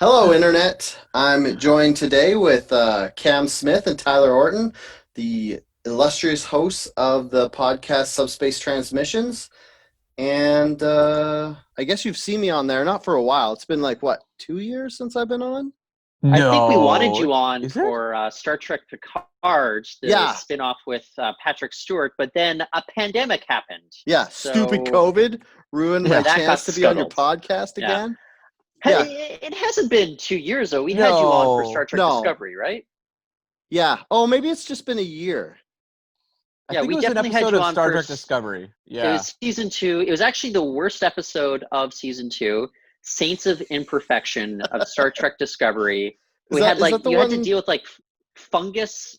Hello, Internet. I'm joined today with Cam Smith and Tyler Orton, the illustrious hosts of the podcast Subspace Transmissions. And I guess you've seen me on there, not for a while. It's been like, what, 2 years since I've been on? I think we wanted No. you on Is it? for Star Trek Picard, the Yeah. spinoff with Patrick Stewart, but then a pandemic happened. Yeah, stupid COVID ruined my That chance got to be on your scuttled. podcast Yeah. again. Hey, it hasn't been 2 years, though. We had you on for Star Trek No. Discovery, right? Yeah. Oh, maybe it's just been a year. I Yeah, think we it was an definitely had episode you of on Star for Trek Discovery. It Yeah. was season 2. It was actually the worst episode of season 2, Saints of Imperfection of Star Trek Discovery. Is that the You had to one? deal with fungus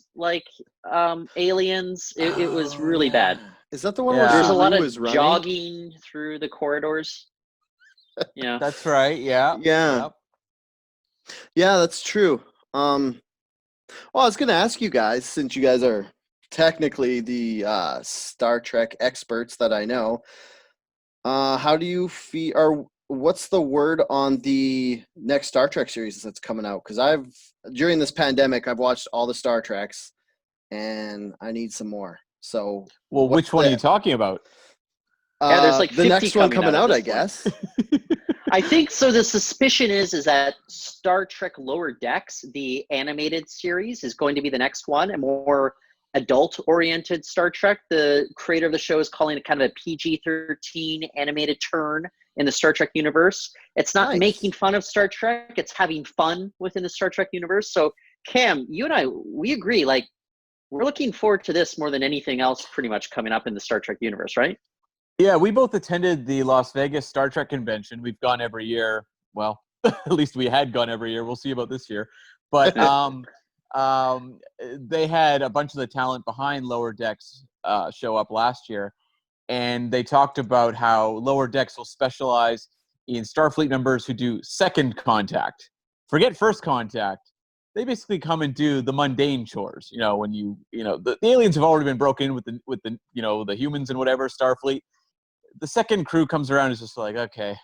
aliens. It was really bad. Is that the one Yeah. where There's a lot Saru of is running? jogging through the corridors. Yeah. That's right. Yeah. Yeah. Yep. Yeah, that's true. Well, I was going to ask you guys, since you guys are technically the Star Trek experts that I know, how do you feel, or what's the word on the next Star Trek series that's coming out? Because during this pandemic, I've watched all the Star Treks, and I need some more. So, Well, what's which one are you the- talking about? Yeah, there's like the 50 next one coming coming out out, at I this point. guess. I think so. The suspicion is that Star Trek Lower Decks, the animated series, is going to be the next one, a more adult-oriented Star Trek. The creator of the show is calling it kind of a PG-13 animated turn in the Star Trek universe. It's not Nice. making fun of Star Trek; it's having fun within the Star Trek universe. So, Cam, you and I, we agree. Like, we're looking forward to this more than anything else, pretty much coming up in the Star Trek universe, right? Yeah, we both attended the Las Vegas Star Trek convention. We've gone every year. Well, at least we had gone every year. We'll see about this year. But they had a bunch of the talent behind Lower Decks show up last year. And they talked about how Lower Decks will specialize in Starfleet members who do second contact. Forget first contact. They basically come and do the mundane chores. When the aliens have already been broken in with the the humans and whatever, Starfleet. The second crew comes around and is just like, okay.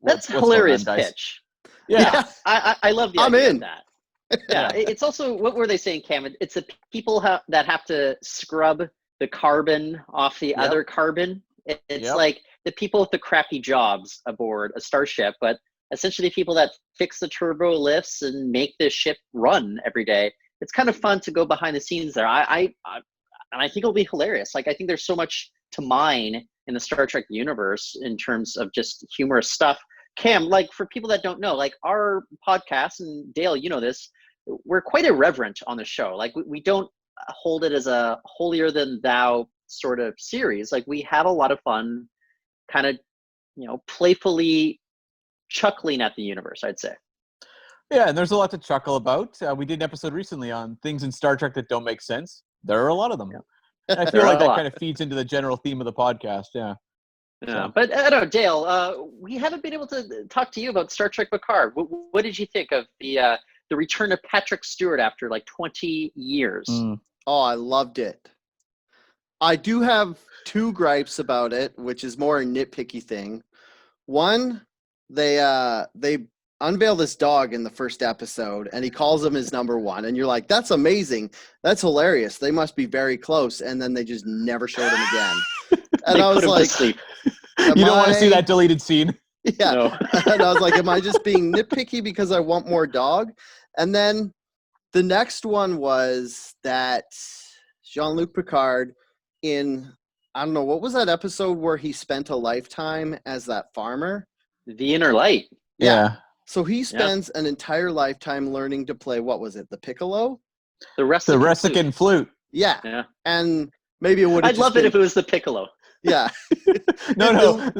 That's what's hilarious going on, guys? pitch. Yeah. I love the I'm idea in. of that. Yeah, it's also, what were they saying, Cam? It's the people that have to scrub the carbon off the other carbon. It's Yep. like the people with the crappy jobs aboard a starship, but essentially people that fix the turbo lifts and make the ship run every day. It's kind of fun to go behind the scenes there. And I think it'll be hilarious. Like, I think there's so much to mine in the Star Trek universe in terms of just humorous stuff. Cam, like, for people that don't know, like, our podcast, and Dale, you know this, we're quite irreverent on the show. Like, we don't hold it as a holier than thou sort of series. Like, we have a lot of fun, kind of, playfully chuckling at the universe, I'd say. Yeah, and there's a lot to chuckle about. We did an episode recently on things in Star Trek that don't make sense. There are a lot of them. Yeah. And I There feel are like a that lot. kind of feeds into the general theme of the podcast. Yeah. Yeah, but I don't know, Dale, we haven't been able to talk to you about Star Trek Picard. What did you think of the return of Patrick Stewart after like 20 years? Oh, I loved it. I do have two gripes about it, which is more a nitpicky thing. One, they unveil this dog in the first episode, and he calls him his number one, and you're like, that's amazing. That's hilarious. They must be very close. And then they just never showed him again. And They I was put him to like, sleep. You don't want to see that deleted scene. Yeah. No. And I was like, am I just being nitpicky because I want more dog? And then the next one was that Jean-Luc Picard I don't know, what was that episode where he spent a lifetime as that farmer? The Inner Light. Yeah. So he spends an entire lifetime learning to play, what was it, the piccolo? The The Ressican flute. Yeah. Yeah. And maybe it would have I'd love it if it was the piccolo. Yeah. No.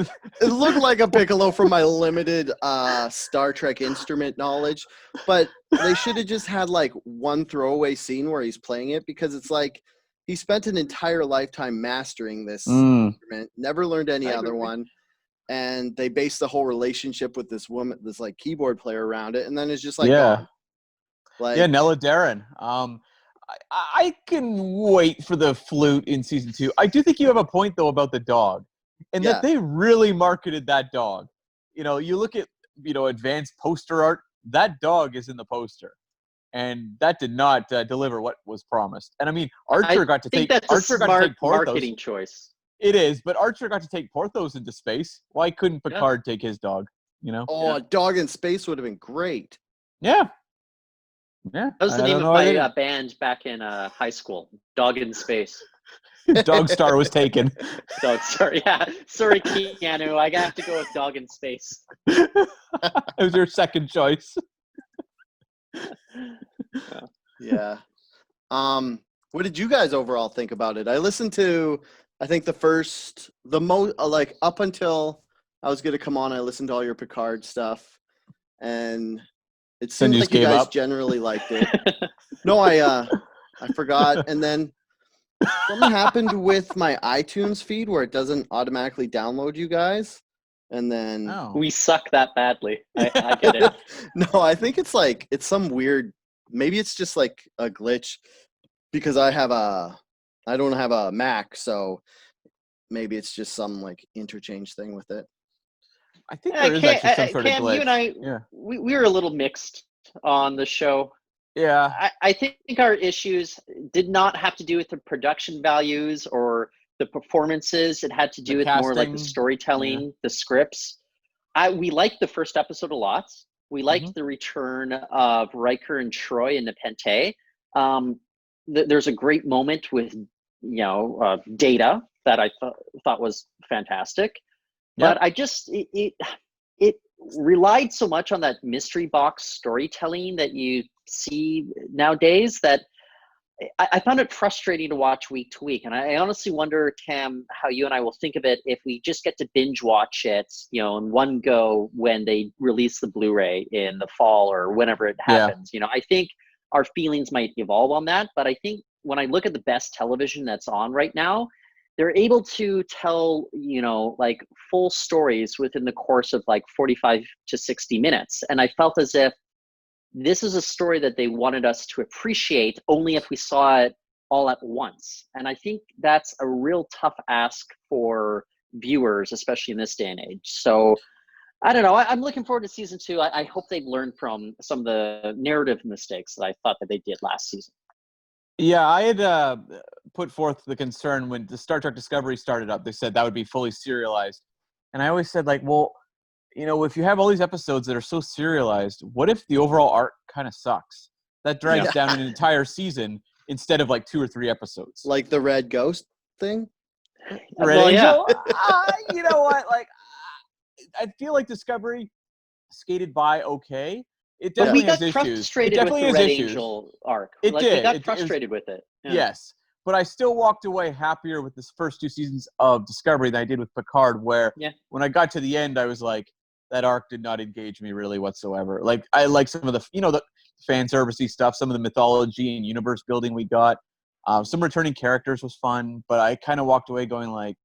It looked like a piccolo from my limited Star Trek instrument knowledge, but they should have just had like one throwaway scene where he's playing it, because it's like he spent an entire lifetime mastering this instrument, never learned any other one, and they based the whole relationship with this woman, this like keyboard player, around it, and then it's just like gone. Like, Nella Darren. I can wait for the flute in season 2. I do think you have a point though about the dog, and that they really marketed that dog. You look at advanced poster art. That dog is in the poster, and that did not deliver what was promised. And I mean, Archer got to take smart Porthos. marketing choice. It is, but Archer got to take Porthos into space. Why couldn't Picard take his dog? Oh, a dog in space would have been great. Yeah. Yeah. That was the name of my band back in high school. Dog in Space. Dog Star was taken. Dog Star, yeah. Sorry, Keanu. I have to go with Dog in Space. It was your second choice. Yeah. What did you guys overall think about it? I listened to, I think the most, like up until I was going to come on, I listened to all your Picard stuff, and it seemed like you guys generally liked it. No, I forgot. And then something happened with my iTunes feed where it doesn't automatically download you guys. And then we suck that badly. I get it. No, I think it's some weird, maybe it's just like a glitch because I don't have a Mac. So maybe it's just some like interchange thing with it. I think there is actually some sort of glitch. You and I, we were a little mixed on the show. Yeah. I think our issues did not have to do with the production values or the performances. It had to do with more like the storytelling, the scripts. We liked the first episode a lot. We liked the return of Riker and Troy in Nepenthe. There's a great moment with, Data that I thought was fantastic. But I just it relied so much on that mystery box storytelling that you see nowadays that I found it frustrating to watch week to week. And I honestly wonder, Cam, how you and I will think of it if we just get to binge watch it, in one go when they release the Blu-ray in the fall or whenever it happens. I think our feelings might evolve on that. But I think when I look at the best television that's on right now, they're able to tell, like full stories within the course of like 45 to 60 minutes. And I felt as if this is a story that they wanted us to appreciate only if we saw it all at once. And I think that's a real tough ask for viewers, especially in this day and age. So I don't know. I'm looking forward to season 2. I hope they've learned from some of the narrative mistakes that I thought that they did last season. Yeah, I had put forth the concern when the Star Trek Discovery started up. They said that would be fully serialized. And I always said, if you have all these episodes that are so serialized, what if the overall arc kind of sucks? That drags down an entire season instead of like 2 or 3 episodes. Like the Red Ghost thing? Red Angel? You know what? I feel like Discovery skated by okay. It definitely has issues. Frustrated with the Red Angel arc. We got frustrated with it. Yeah. Yes. But I still walked away happier with this first 2 seasons of Discovery than I did with Picard, where when I got to the end, I was like, that arc did not engage me really whatsoever. Like, I like some of the, the fan servicey stuff, some of the mythology and universe building we got. Some returning characters was fun, but I kind of walked away going like,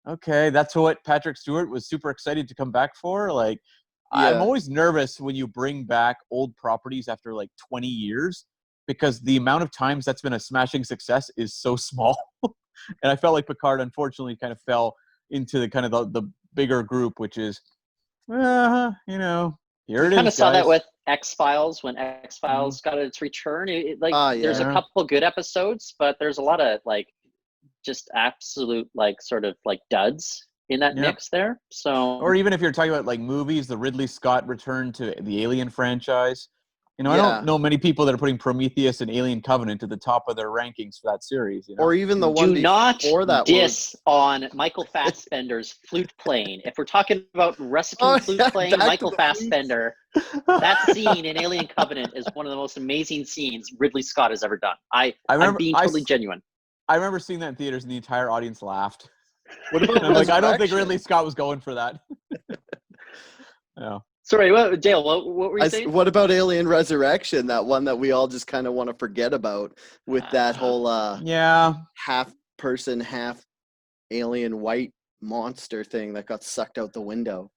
okay, that's what Patrick Stewart was super excited to come back for. I'm always nervous when you bring back old properties after 20 years because the amount of times that's been a smashing success is so small. And I felt like Picard, unfortunately, kind of fell into the kind of the bigger group, which is, here it is. Kind of saw that with X-Files when X-Files got its return. There's a couple good episodes, but there's a lot of just absolute sort of duds in that mix there. So, or even if you're talking about movies, the Ridley Scott return to the Alien franchise. I don't know many people that are putting Prometheus and Alien Covenant to the top of their rankings for that series. Or even the one before that. Diss on Michael Fassbender's flute playing. If we're talking about recipe flute playing, Michael Fassbender, that scene in Alien Covenant is one of the most amazing scenes Ridley Scott has ever done. I'm being totally genuine. I remember seeing that in theaters and the entire audience laughed. What about I don't think Ridley Scott was going for that. Yeah. Sorry, Dale, what were you saying? What about Alien Resurrection? That one that we all just kind of want to forget about with that whole half person, half alien white monster thing that got sucked out the window.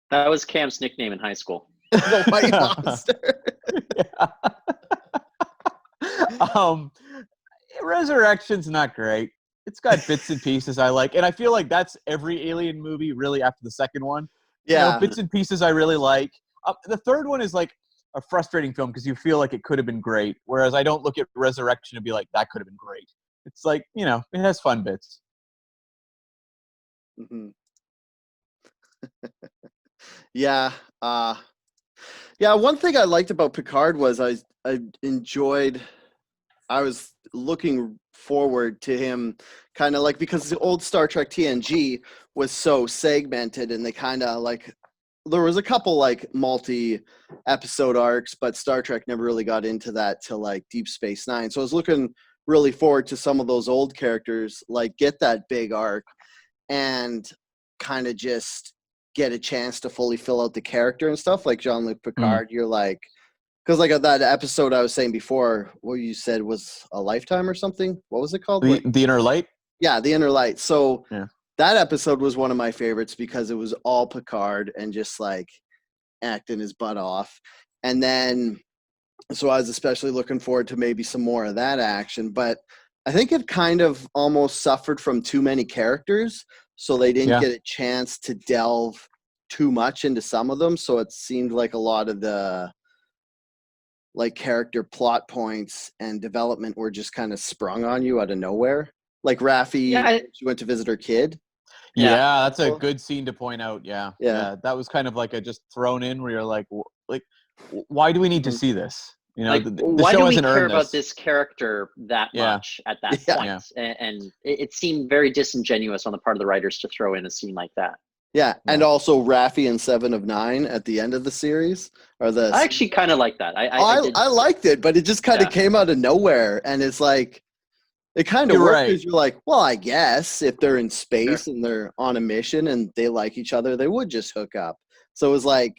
That was Cam's nickname in high school. The white monster. Resurrection's not great. It's got bits and pieces I like, and I feel like that's every Alien movie really after the second one. Yeah. bits and pieces I really like. The third one is like a frustrating film because you feel like it could have been great. Whereas I don't look at Resurrection and be like, that could have been great. It's like, it has fun bits. Mhm. Yeah. Yeah. One thing I liked about Picard was I enjoyed. I was looking forward to him kind of like because the old Star Trek TNG was so segmented and they kind of like there was a couple like multi episode arcs, but Star Trek never really got into that till like Deep Space Nine. So I was looking really forward to some of those old characters like get that big arc and kind of just get a chance to fully fill out the character and stuff like Jean-Luc Picard. You're like, because like that episode I was saying before, what you said was a lifetime or something. What was it called? The Inner Light. Yeah, the Inner Light. So Yeah. that episode was one of my favorites because it was all Picard and just like acting his butt off. And then, so I was especially looking forward to maybe some more of that action. But I think it kind of almost suffered from too many characters. So they didn't get a chance to delve too much into some of them. So it seemed like a lot of the like character plot points and development were just kind of sprung on you out of nowhere. Like Raffi, she went to visit her kid. Yeah, that's a good scene to point out. Yeah. That was kind of like a just thrown in where you're like, why do we need to see this? Like, the why show do we hasn't care earned about this. this character that much at that point? And it seemed very disingenuous on the part of the writers to throw in a scene like that. Yeah, and also Raffi and 7 of 9 at the end of the series. I actually kind of like that. I liked it, but it just kind of came out of nowhere, and it's like it kind of worked because you're like, well, I guess if they're in space and they're on a mission and they like each other, they would just hook up. So it was like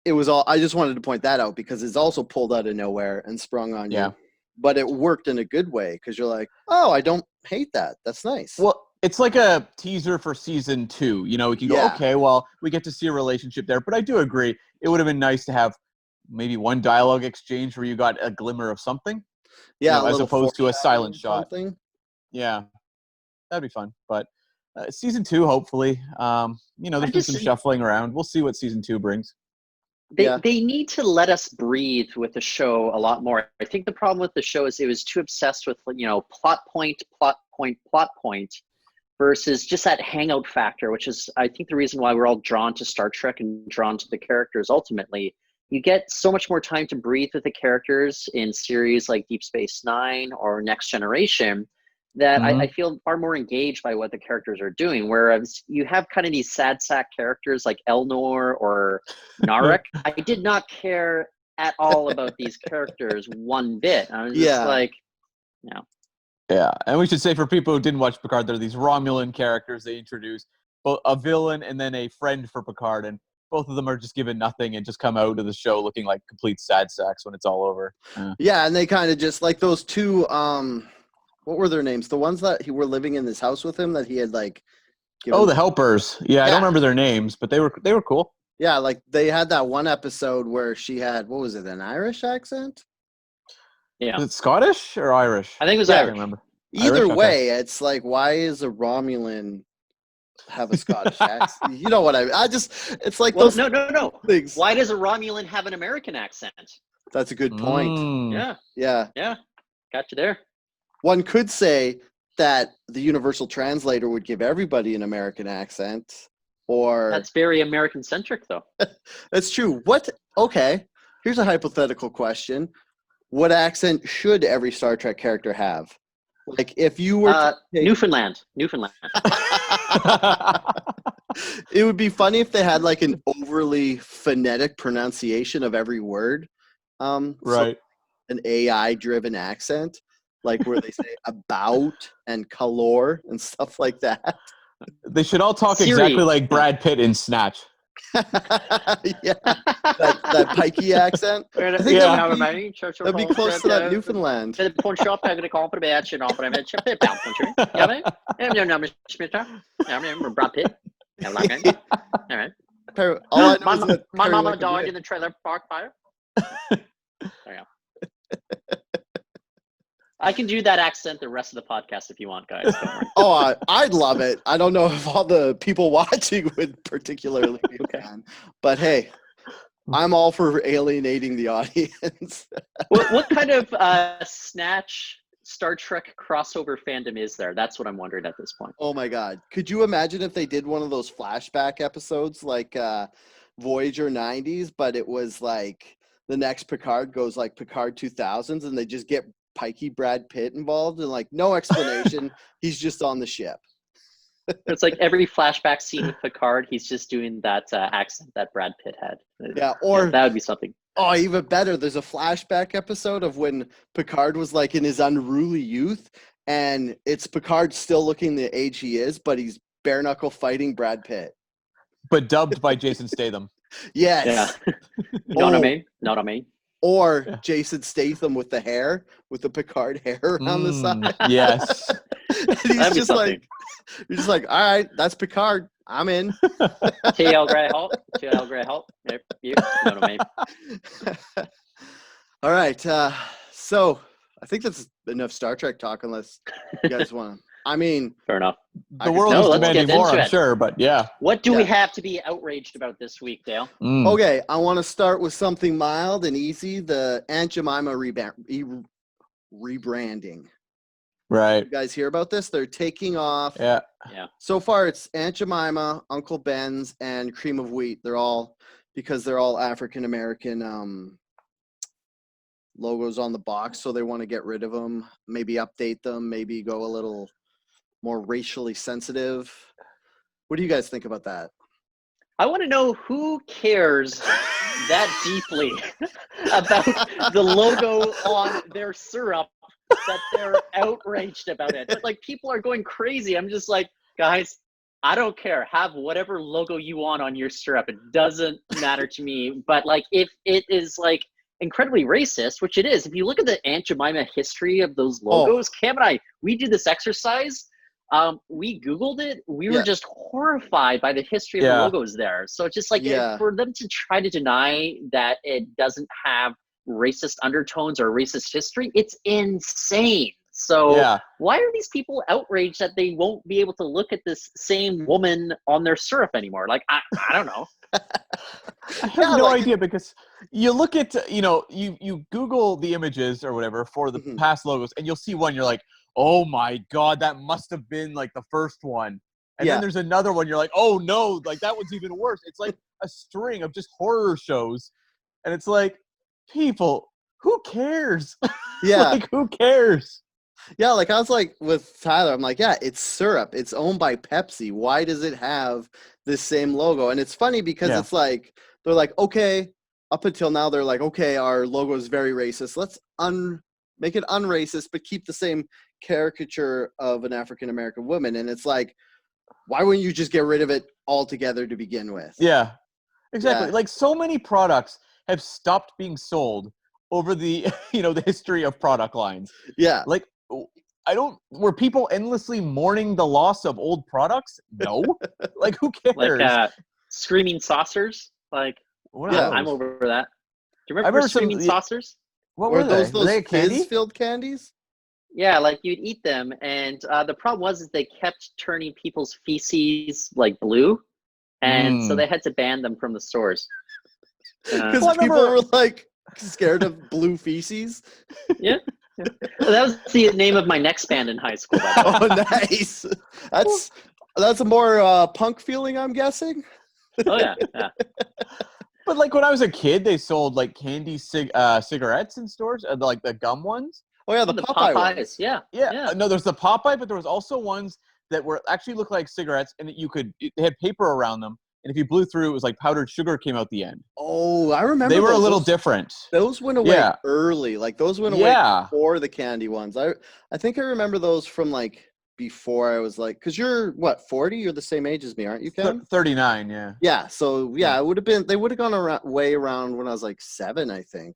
it was all. I just wanted to point that out because it's also pulled out of nowhere and sprung on you. But it worked in a good way because you're like, oh, I don't hate that. That's nice. Well, it's like a teaser for season 2. We can go, okay, well, we get to see a relationship there. But I do agree, it would have been nice to have maybe one dialogue exchange where you got a glimmer of something. Yeah, as opposed to a silent shot. Something. Yeah, that'd be fun. But season 2, hopefully. There's been some shuffling around. We'll see what season 2 brings. They need to let us breathe with the show a lot more. I think the problem with the show is it was too obsessed with plot point versus just that hangout factor, which is I think the reason why we're all drawn to Star Trek and drawn to the characters. Ultimately, you get so much more time to breathe with the characters in series like Deep Space Nine or Next Generation that I feel far more engaged by what the characters are doing. Whereas you have kind of these sad sack characters like Elnor or Narek. I did not care at all about these characters one bit. I was just like, no. Yeah, and we should say for people who didn't watch Picard, there are these Romulan characters they introduce, both a villain and then a friend for Picard, and both of them are just given nothing and just come out of the show looking like complete sad sacks when it's all over. Yeah, and they kind of just like those two. What were their names? The ones that were living in this house with him that he had like. The helpers. Yeah, I don't remember their names, but they were cool. Yeah, like they had that one episode where she had what was it, an Irish accent? Yeah. Is it Scottish or Irish? I think it was Irish. I remember. Either way, it's like, why is a Romulan have a Scottish accent? You know what I mean? It's like those. No. Things. Why does a Romulan have an American accent? That's a good point. Yeah. Got you there. One could say that the universal translator would give everybody an American accent, or that's very American centric, though. That's true. Okay, here's a hypothetical question. What accent should every Star Trek character have? Like if you were Newfoundland. It would be funny if they had like an overly phonetic pronunciation of every word. Right. So an AI driven accent, like where they say about and color and stuff like that. They should all talk exactly like Brad Pitt in Snatch. Yeah, that pikey accent. I think that'd be close to that Newfoundland. Brad Pitt. All right. My mama died in the trailer park fire. There you go. I can do that accent the rest of the podcast if you want, guys. Don't worry. Oh, I'd love it. I don't know if all the people watching would particularly be a fan, but hey, I'm all for alienating the audience. What kind of snatch Star Trek crossover fandom is there? That's what I'm wondering at this point. Oh my God. Could you imagine if they did one of those flashback episodes like Voyager 90s, but it was like the next Picard goes like Picard 2000s and they just get pikey Brad Pitt involved and like no explanation. He's just on the ship. It's like every flashback scene with Picard, he's just doing that accent that Brad Pitt had. Yeah, or that would be something. Oh, even better. There's a flashback episode of when Picard was like in his unruly youth, and it's Picard still looking the age he is, but he's bare knuckle fighting Brad Pitt. But dubbed by Jason Statham. Yes. Yeah. Not a me. Or Jason Statham with the hair, with the Picard hair on the side. Yes. And he's just like, you're just like, all right, that's Picard. I'm in. TL Grey Hulk. Yep, you know what I mean. All right. So I think that's enough Star Trek talk, unless you guys want to. I mean, Fair enough. The world is demanding more, I'm sure, but yeah. What do we have to be outraged about this week, Dale? Okay, I want to start with something mild and easy. The Aunt Jemima rebranding. Right. You guys hear about this? They're taking off. Yeah. So far, it's Aunt Jemima, Uncle Ben's, and Cream of Wheat. They're all African American logos on the box, so they want to get rid of them. Maybe update them. Maybe go a little more racially sensitive. What do you guys think about that? I want to know who cares that deeply about the logo on their syrup that they're outraged about it. But like people are going crazy. I'm just like, guys, I don't care. Have whatever logo you want on your syrup. It doesn't matter to me. But like if it is like incredibly racist, which it is, if you look at the Aunt Jemima history of those logos, Cam and I, we did this exercise. We Googled it. We were just horrified by the history of the logos there. So it's just like for them to try to deny that it doesn't have racist undertones or racist history, it's insane. So why are these people outraged that they won't be able to look at this same woman on their syrup anymore? Like, I don't know. I have no idea, because you look at, you Google the images or whatever for the past logos, and you'll see one, you're like, oh my God, that must have been like the first one. And then there's another one, you're like, oh no, like that one's even worse. It's like a string of just horror shows. And it's like, people, who cares? Yeah. Like, who cares? Yeah, like I was like with Tyler, I'm like, yeah, it's syrup. It's owned by Pepsi. Why does it have this same logo? And it's funny because it's like, they're like, okay, up until now, they're like, okay, our logo is very racist. Let's make it unracist, but keep the same caricature of an African-American woman. And it's like, why wouldn't you just get rid of it altogether to begin with? Yeah, exactly. Yeah. Like so many products have stopped being sold over the, the history of product lines. Yeah. Like, were people endlessly mourning the loss of old products? No. Like, who cares? Like screaming saucers? Like, I'm over that. Do you remember screaming saucers? What were those? Were they fizz-filled candies? Yeah, like you'd eat them, and the problem was they kept turning people's feces like blue, and so they had to ban them from the stores. Because people were like scared of blue feces. Yeah. That was the name of my next band in high school. Oh, nice. That's a more punk feeling, I'm guessing. Oh yeah. But like when I was a kid, they sold like candy cigarettes in stores, like the gum ones. Oh yeah, the Popeye ones. Yeah. No, there's the Popeye, but there was also ones that were actually looked like cigarettes, and they had paper around them, and if you blew through, it was like powdered sugar came out the end. Oh, I remember. They were a little different. Those went away early. Like those went away before the candy ones. I think I remember those from like before I was like, because you're what, 40? You're the same age as me, aren't you, Ken? 39, yeah. Yeah, so it would have been. They would have gone way around when I was like 7, I think.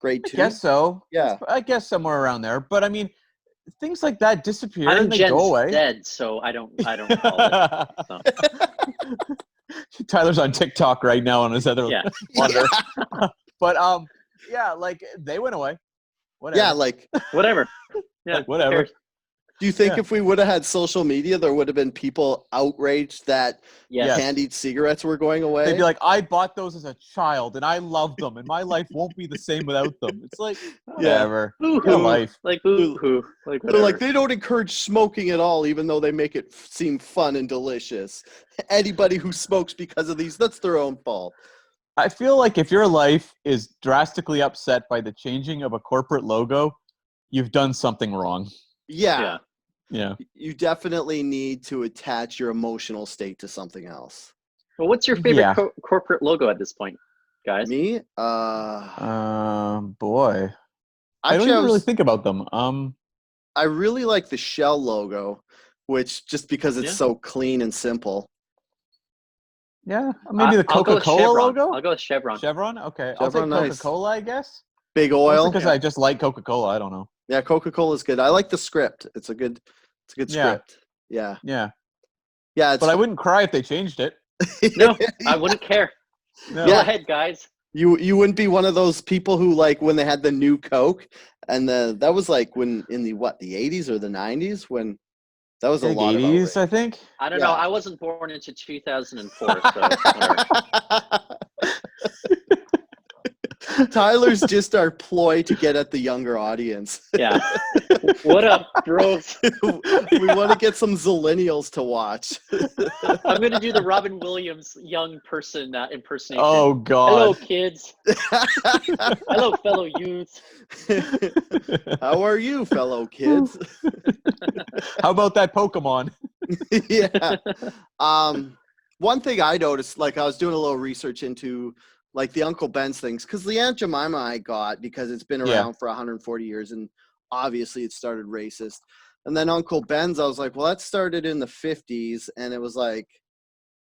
Grade 2. I guess so. Yeah, I guess somewhere around there. But I mean, things like that disappear I'm and they go away. Dead, so I don't follow it. So. Tyler's on TikTok right now on his other monitor. But like they went away. whatever. Yeah, like, Whatever. Yeah, Like, whatever. who cares? do you think Yeah. if we would have had social media, there would have been people outraged that Yes. Yes. candied cigarettes were going away? They'd be like, I bought those as a child and I love them and my life won't be the same without them. It's like, whatever. Boo Get a hoo. life. Like boo hoo. Like They're whatever. like, they don't encourage smoking at all, even though they make it seem fun and delicious. Anybody who smokes because of these, that's their own fault. I feel like if your life is drastically upset by the changing of a corporate logo, you've done something wrong. Yeah. Yeah. You definitely need to attach your emotional state to something else. Well, what's your favorite Yeah. corporate logo at this point, guys? Me? Boy. I don't Actually, even really think about them. I really like the Shell logo, which just because it's so clean and simple. Yeah, maybe the I'll go with Coca-Cola Chevron. logo? I'll go with Chevron. Chevron? Okay. I'll Chevron, take nice. Coca-Cola, I guess. Big Mostly oil. because I just like Coca-Cola. I don't know. Yeah, Coca-Cola is good. I like the script. It's a good Yeah. script. Yeah. Yeah. Yeah. It's, But I wouldn't cry if they changed it. No, I wouldn't care. No. Go ahead, guys. You wouldn't be one of those people who, like, when they had the new Coke, and that was like when in the 80s or the 90s, when that was a Like lot 80s, of I think. I don't Yeah. know. I wasn't born into 2004, so whatever. Tyler's just our ploy to get at the younger audience. Yeah. What up, bros? We want to get some Zillennials to watch. I'm gonna do the Robin Williams young person impersonation. Oh, God. Hello, kids. Hello, fellow youths. How are you, fellow kids? How about that Pokemon? Yeah. One thing I noticed, like, I was doing a little research into, like, the Uncle Ben's things, because the Aunt Jemima I got because it's been around for 140 years, and obviously it started racist. And then Uncle Ben's, I was like, well, that started in the 50s, and it was like,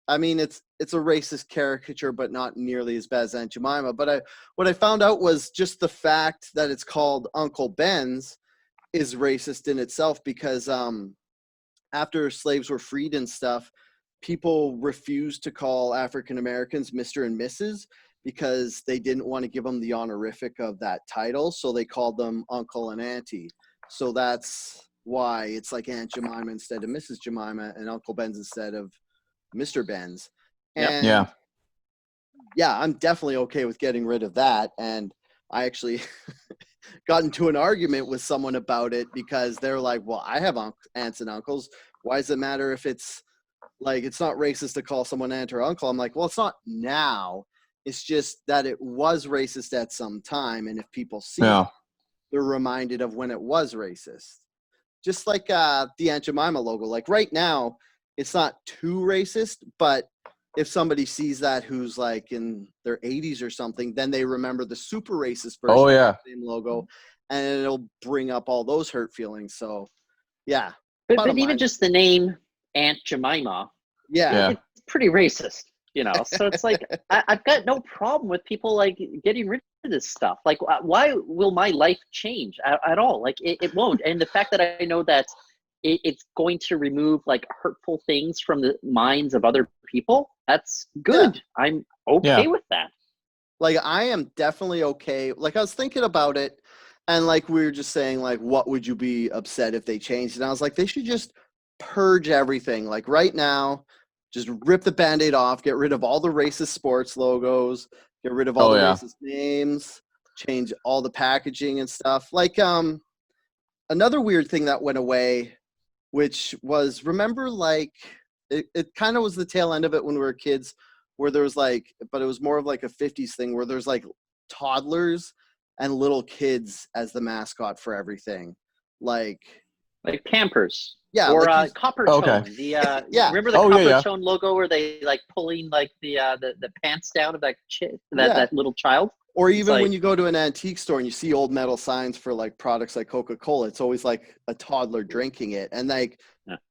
I mean, it's a racist caricature, but not nearly as bad as Aunt Jemima. But what I found out was just the fact that it's called Uncle Ben's is racist in itself, because after slaves were freed and stuff, people refused to call African Americans Mr. and Mrs. because they didn't want to give them the honorific of that title, so they called them Uncle and Auntie. So that's why it's like Aunt Jemima instead of Mrs. Jemima, and Uncle Ben's instead of Mr. Ben's. And yeah, I'm definitely okay with getting rid of that. And I actually got into an argument with someone about it because they're like, well, I have aunts and uncles. Why does it matter if it's like, it's not racist to call someone aunt or uncle? I'm like, well, it's not now. It's just that it was racist at some time. And if people see it, they're reminded of when it was racist. Just like the Aunt Jemima logo. Like right now, it's not too racist, but if somebody sees that who's like in their 80s or something, then they remember the super racist version of the same logo, and it'll bring up all those hurt feelings. So, yeah. But even just the name Aunt Jemima, it's pretty racist, you know? So it's like, I've got no problem with people like getting rid of this stuff. Like, why will my life change at all? Like, it won't. And the fact that I know that it's going to remove like hurtful things from the minds of other people, that's good. I'm okay with that. Like, I am definitely okay. Like, I was thinking about it, and like we were just saying, like, what would you be upset if they changed? And I was like, they should just purge everything. Like right now, just rip the Band-Aid off, get rid of all the racist sports logos, get rid of all the racist names, change all the packaging and stuff. Like, another weird thing that went away, which was, remember, like, it kind of was the tail end of it when we were kids, where there was like, but it was more of like a 50s thing where there's like toddlers and little kids as the mascot for everything. Like Pampers. Yeah. Or like Copper Tone. Remember the Copper Tone logo where they like pulling like the pants down of that little child? Or even when you go to an antique store and you see old metal signs for like products like Coca-Cola, it's always like a toddler drinking it. And like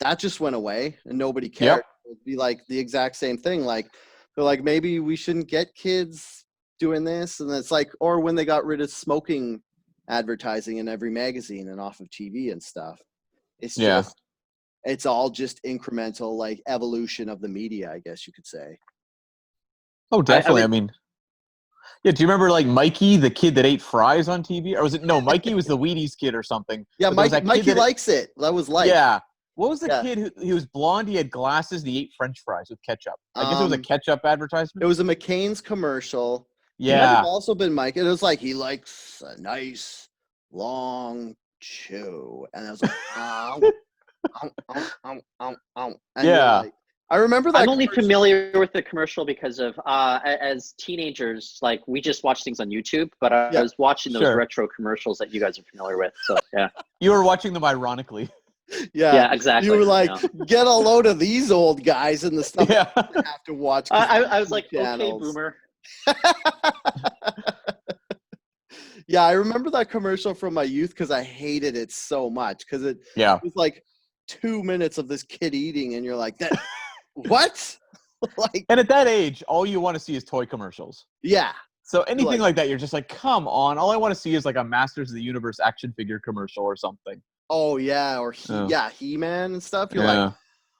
that just went away and nobody cared. It'd be like the exact same thing. Like they're like, maybe we shouldn't get kids doing this. And it's like, or when they got rid of smoking advertising in every magazine and off of TV and stuff. It's just, it's all just incremental, like evolution of the media, I guess you could say. Oh, definitely. I mean, Yeah, do you remember like Mikey, the kid that ate fries on TV? Or was it no? Mikey was the Wheaties kid or something. Yeah, But there was that Mikey kid that likes it. That was Life. yeah. What was the Yeah. kid who he was blonde? He had glasses and he ate French fries with ketchup. I guess it was a ketchup advertisement. It was a McCain's commercial. He might have Yeah. also been Mike. It was like he likes a nice long chew, and I was like, and you're Yeah. like, I remember that. I'm only commercial. familiar with the commercial because of as teenagers, like we just watch things on YouTube, but I was watching those Sure. retro commercials that you guys are familiar with. So yeah, You were watching them ironically. yeah, exactly. You were like, yeah. get a load of these old guys and the stuff Yeah. I have to watch. I was like, okay, channels. boomer. Yeah, I remember that commercial from my youth because I hated it so much because it was like 2 minutes of this kid eating, and you're like, that what? Like, And at that age, all you want to see is toy commercials. yeah. So anything like that, you're just like, come on. All I want to see is like a Masters of the Universe action figure commercial or something. Oh yeah, or He-Man and stuff. You're like,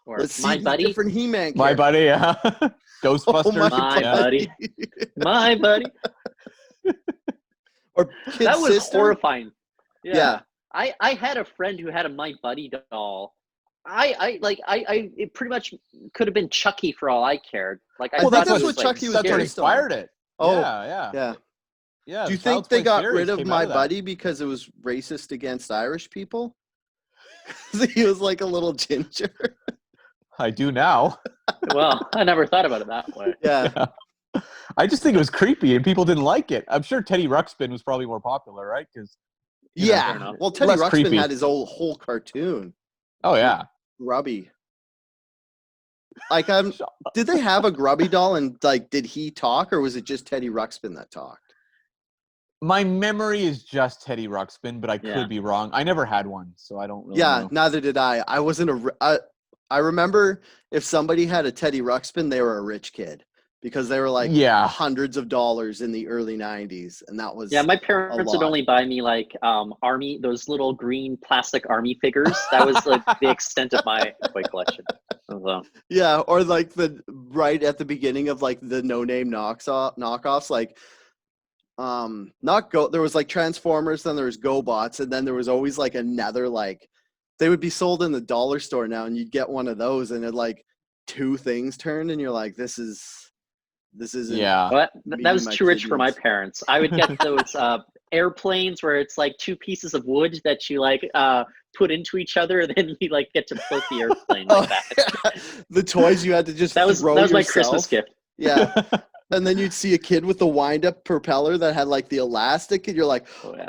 or let's see my the buddy, different He-Man. My buddy, yeah. Ghostbusters. my buddy, my buddy. Or Kid That was Sister. horrifying. Yeah. I had a friend who had a My Buddy doll. It pretty much could have been Chucky for all I cared. Like, Well, thought that's it was what like, Chucky was That's what based on. inspired it. Oh, yeah. Do you think they got rid of My Buddy because it was racist against Irish people? He was like a little ginger. I do now. Well, I never thought about it that way. Yeah. I just think it was creepy and people didn't like it. I'm sure Teddy Ruxpin was probably more popular, right? Because Yeah. Well, Teddy less Ruxpin creepy. had his whole cartoon. oh yeah, Grubby. Like, did they have a Grubby doll, and like, did he talk, or was it just Teddy Ruxpin that talked? my memory is just Teddy Ruxpin, but I could be wrong. I never had one, so I don't really know. Neither did I. I wasn't I remember if somebody had a Teddy Ruxpin, they were a rich kid because they were like hundreds of dollars in the early 90s, and that was my parents would only buy me like those little green plastic army figures. That was like the extent of my toy collection. So. Yeah, or like right at the beginning of like the no-name knockoffs, like there was like Transformers, then there was GoBots, and then there was always like another, like they would be sold in the dollar store now, and you'd get one of those, and it like two things turned, and you're like, this isn't But that was too rich for my parents. I would get those airplanes where it's like two pieces of wood that you like put into each other, and then you like get to float the airplane like that. The toys you had to just that was yourself. my Christmas gift. Yeah. And then you'd see a kid with the wind-up propeller that had like the elastic, and you're like,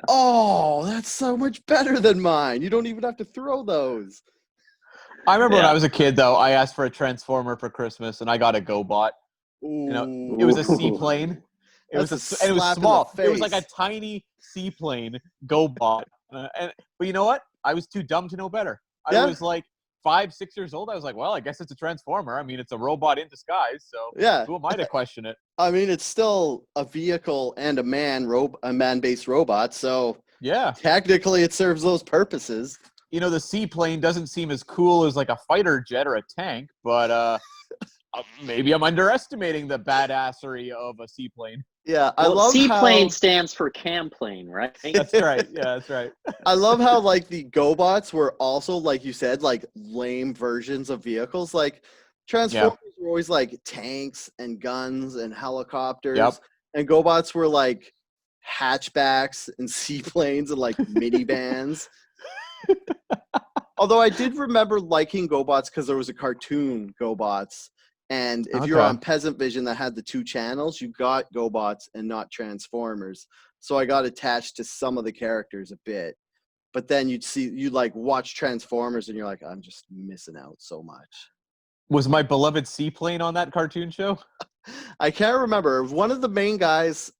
oh, that's so much better than mine. You don't even have to throw those. I remember when I was a kid, though, I asked for a Transformer for Christmas, and I got a GoBot. Ooh. You know, it was a seaplane. It was small. It was like a tiny seaplane GoBot. But you know what? I was too dumb to know better. I was like 5, 6 years old. I was like, well, I guess it's a Transformer. I mean, it's a robot in disguise. So who am I to question it? I mean, it's still a vehicle and a man-based robot. So technically, it serves those purposes. You know, the seaplane doesn't seem as cool as like a fighter jet or a tank, but maybe I'm underestimating the badassery of a seaplane. Yeah, I love seaplane stands for camplane, right? That's right. Yeah, that's right. I love how like the GoBots were also, like you said, like lame versions of vehicles. Like Transformers were always like tanks and guns and helicopters, and GoBots were like hatchbacks and seaplanes and like minivans. Although I did remember liking GoBots because there was a cartoon GoBots. And if you're on Peasant Vision that had the 2 channels, you got GoBots and not Transformers. So I got attached to some of the characters a bit. But then you'd like watch Transformers and you're like, I'm just missing out so much. Was my beloved seaplane on that cartoon show? I can't remember. One of the main guys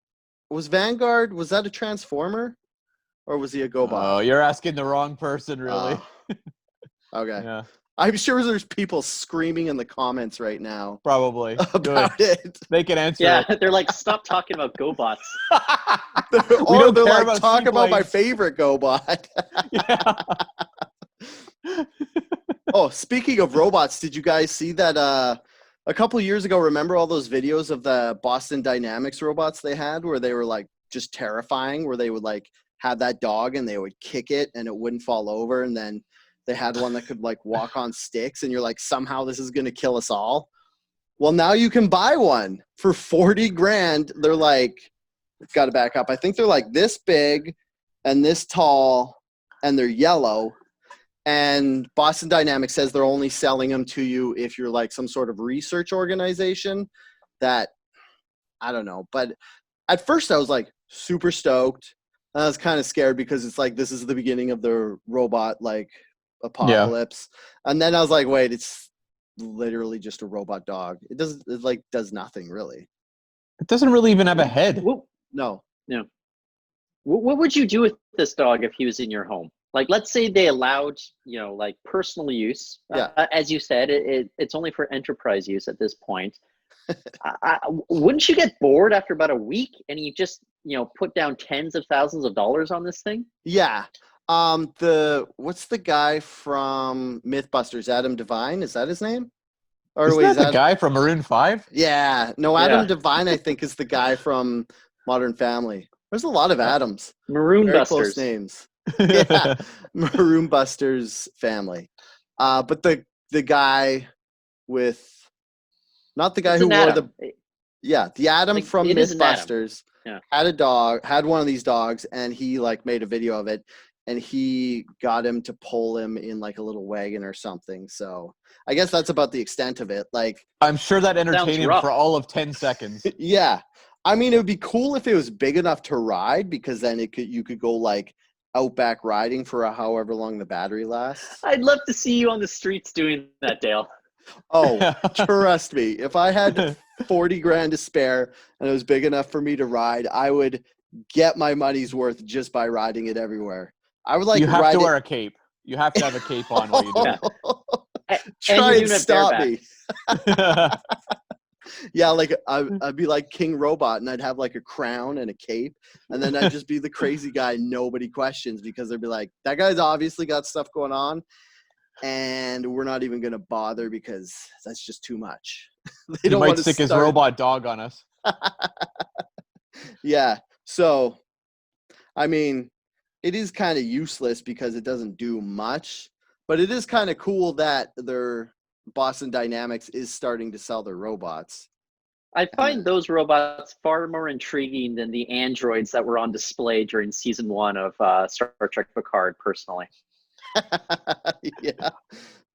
was Vanguard. Was that a Transformer? Or was he a GoBot? Oh, you're asking the wrong person, really. Okay. Yeah. I'm sure there's people screaming in the comments right now. Probably. About it. They can answer it. They're like, stop talking about GoBots. Or they're like, talk about my favorite GoBot. Oh, speaking of robots, did you guys see that A couple years ago, remember all those videos of the Boston Dynamics robots they had where they were like just terrifying, where they would like have that dog and they would kick it and it wouldn't fall over. And then they had one that could like walk on sticks and you're like, somehow this is going to kill us all. Well, now you can buy one for 40 grand. They're like, got to back up. I think they're like this big and this tall and they're yellow. And Boston Dynamics says they're only selling them to you if you're like some sort of research organization that, I don't know. But at first I was like super stoked. I was kind of scared because it's like, this is the beginning of the robot like apocalypse. And then I was like, wait, it's literally just a robot dog. It does nothing really. It doesn't really even have a head. No. What would you do with this dog if he was in your home? Like, let's say they allowed, like personal use. Yeah. As you said, it's only for enterprise use at this point. Wouldn't you get bored after about a week and you just, put down tens of thousands of dollars on this thing? Yeah. What's the guy from Mythbusters? Adam Devine? Is that his name? Or Isn't wait, that the guy from Maroon 5? Yeah. No, Adam Devine, I think, is the guy from Modern Family. There's a lot of Adams. Maroon Very Busters. close names. Yeah. Maroon Busters family. But the guy with, not the guy who wore Adam. the Adam Like, from it is an Adam. Mythbusters Yeah. had one of these dogs, and he like made a video of it, and he got him to pull him in like a little wagon or something. So I guess that's about the extent of it. Like, I'm sure that entertained him rough. for all of 10 seconds. yeah. I mean, it would be cool if it was big enough to ride, because then you could go like outback riding for however long the battery lasts. I'd love to see you on the streets doing that, Dale. Oh, trust me. If I had 40 grand to spare and it was big enough for me to ride, I would get my money's worth just by riding it everywhere. I would like You have ride to it. wear a cape. You have to have a cape on while you do it. Try you're and doing it stop bareback. me. Yeah, like I'd be like King Robot, and I'd have like a crown and a cape, and then I'd just be the crazy guy nobody questions, because they'd be like, that guy's obviously got stuff going on, and we're not even gonna bother because that's just too much. He might stick his robot dog on us. Yeah. So, I mean, it is kind of useless because it doesn't do much, but it is kind of cool that their Boston Dynamics is starting to sell their robots. I find those robots far more intriguing than the androids that were on display during season 1 of Star Trek Picard, personally. Yeah.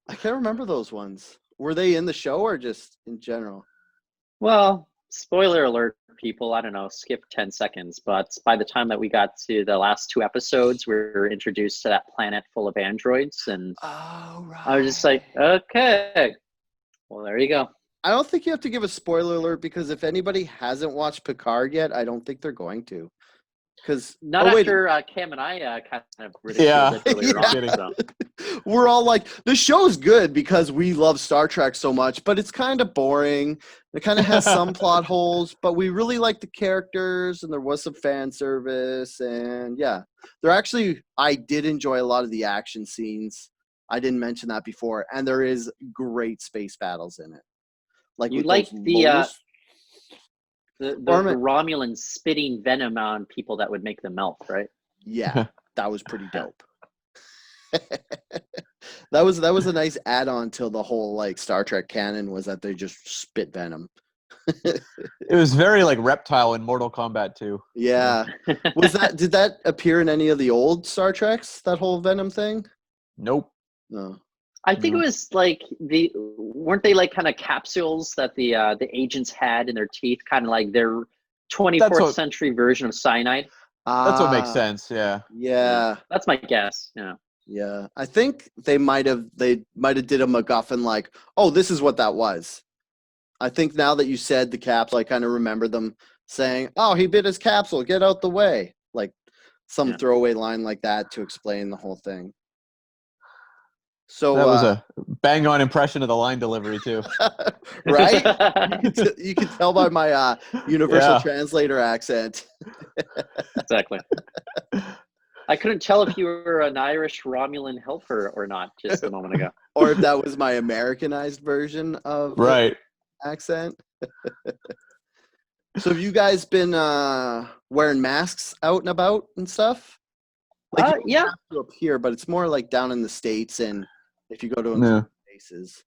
I can't remember those ones. Were they in the show or just in general? Well, spoiler alert, people, I don't know, skip 10 seconds, but by the time that we got to the last 2 episodes, we were introduced to that planet full of androids, and I was just like, okay, well, there you go. I don't think you have to give a spoiler alert, because if anybody hasn't watched Picard yet, I don't think they're going to. Because after Cam and I kind of ridiculed it earlier on. So. We're all like, the show's good because we love Star Trek so much, but it's kind of boring. It kind of has some plot holes, but we really like the characters, and there was some fan service, and yeah, I did enjoy a lot of the action scenes. I didn't mention that before, and there is great space battles in it. Like, you like the Romulans spitting venom on people that would make them melt, right? Yeah, that was pretty dope. that was a nice add-on to the whole like Star Trek canon, was that they just spit venom. It was very like Reptile in Mortal Kombat 2. Yeah. Did that appear in any of the old Star Treks, that whole venom thing? Nope. No. I think it was like weren't they like kind of capsules that the agents had in their teeth, kind of like their 24th century version of cyanide? That's what makes sense. Yeah. Yeah. That's my guess. Yeah. Yeah. I think they might have did a MacGuffin like, oh, this is what that was. I think now that you said the capsule, I kind of remember them saying, oh, he bit his capsule, get out the way. Like some throwaway line like that to explain the whole thing. So that was a bang-on impression of the line delivery too. Right? You can tell by my universal translator accent. Exactly. I couldn't tell if you were an Irish Romulan helper or not just a moment ago. Or if that was my Americanized version of right. accent. So have you guys been wearing masks out and about and stuff? Like you don't Yeah. have to up here, but it's more like down in the States and if you go to Yeah. enclosed spaces.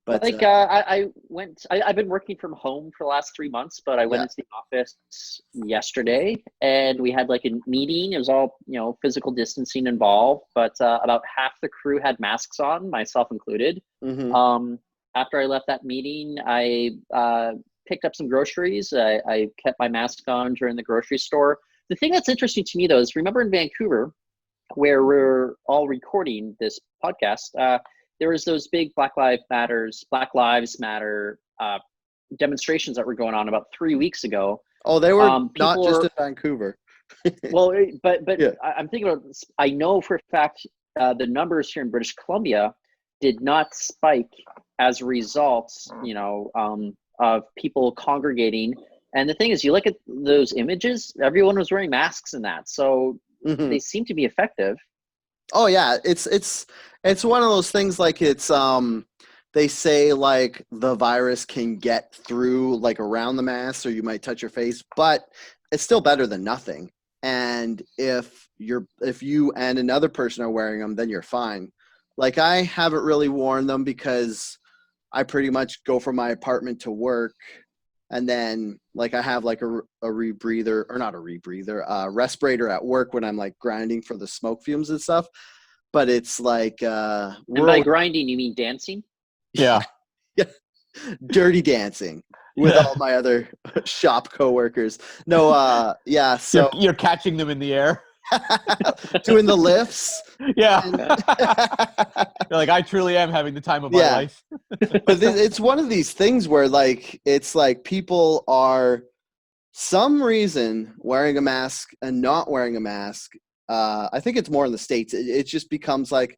But Like I've been working from home for the last 3 months, but I went Yeah. into the office yesterday and we had like a meeting. It was all, physical distancing involved, but about half the crew had masks on, myself included. mhm. After I left that meeting, I picked up some groceries. I kept my mask on during the grocery store. The thing that's interesting to me though is, remember in Vancouver, where we're all recording this podcast, there was those big Black Lives Matter demonstrations that were going on about 3 weeks ago. Oh, they were not People just are in Vancouver. well, but Yeah. I'm thinking about this. I know for a fact the numbers here in British Columbia did not spike as a result, of people congregating. And the thing is, you look at those images, everyone was wearing masks in that, so Mhm. they seem to be effective. Oh yeah, it's one of those things like they say like the virus can get through like around the mask or you might touch your face, but it's still better than nothing. And if you and another person are wearing them, then you're fine. Like I haven't really worn them because I pretty much go from my apartment to work and then like I have like a rebreather or not a rebreather, respirator at work when I'm like grinding for the smoke fumes and stuff. But it's like And by grinding, you mean dancing? Yeah. dirty dancing with all my other shop coworkers. No, yeah, so You're catching them in the air. doing the lifts. Yeah. And You're like, I truly am having the time of my Yeah. life. but it's one of these things where like it's like people are some reason wearing a mask and not wearing a mask. I think it's more in the States. It just becomes like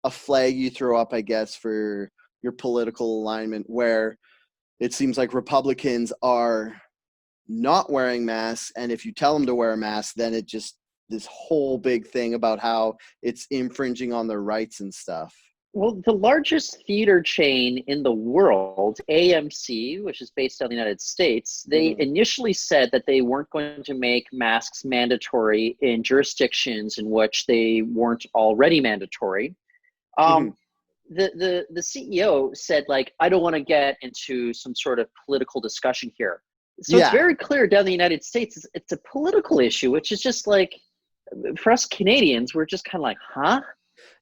a flag you throw up, I guess, for your political alignment, where it seems like Republicans are not wearing masks. And if you tell them to wear a mask, then it just this whole big thing about how it's infringing on their rights and stuff. Well, the largest theater chain in the world, AMC, which is based out of the United States, they initially said that they weren't going to make masks mandatory in jurisdictions in which they weren't already mandatory. Mhm. The CEO said, like, I don't want to get into some sort of political discussion here. So it's Yeah. very clear down in the United States, it's a political issue, which is just like, for us Canadians, we're just kind of like, huh?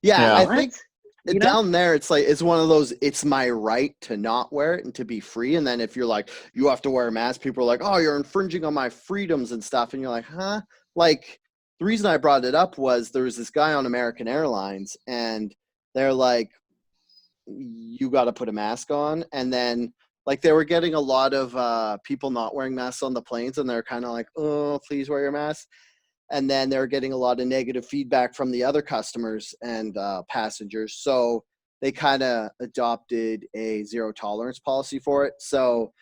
Yeah, Yeah. I What? think You know? down there it's like it's one of those it's my right to not wear it and to be free, and then if you're like you have to wear a mask, people are like, oh, you're infringing on my freedoms and stuff, and you're like, huh? Like the reason I brought it up was there was this guy on American Airlines and they're like, you got to put a mask on, and then like they were getting a lot of people not wearing masks on the planes and they're kind of like, oh, please wear your mask. And then they're getting a lot of negative feedback from the other customers and passengers. So they kind of adopted a zero tolerance policy for it. So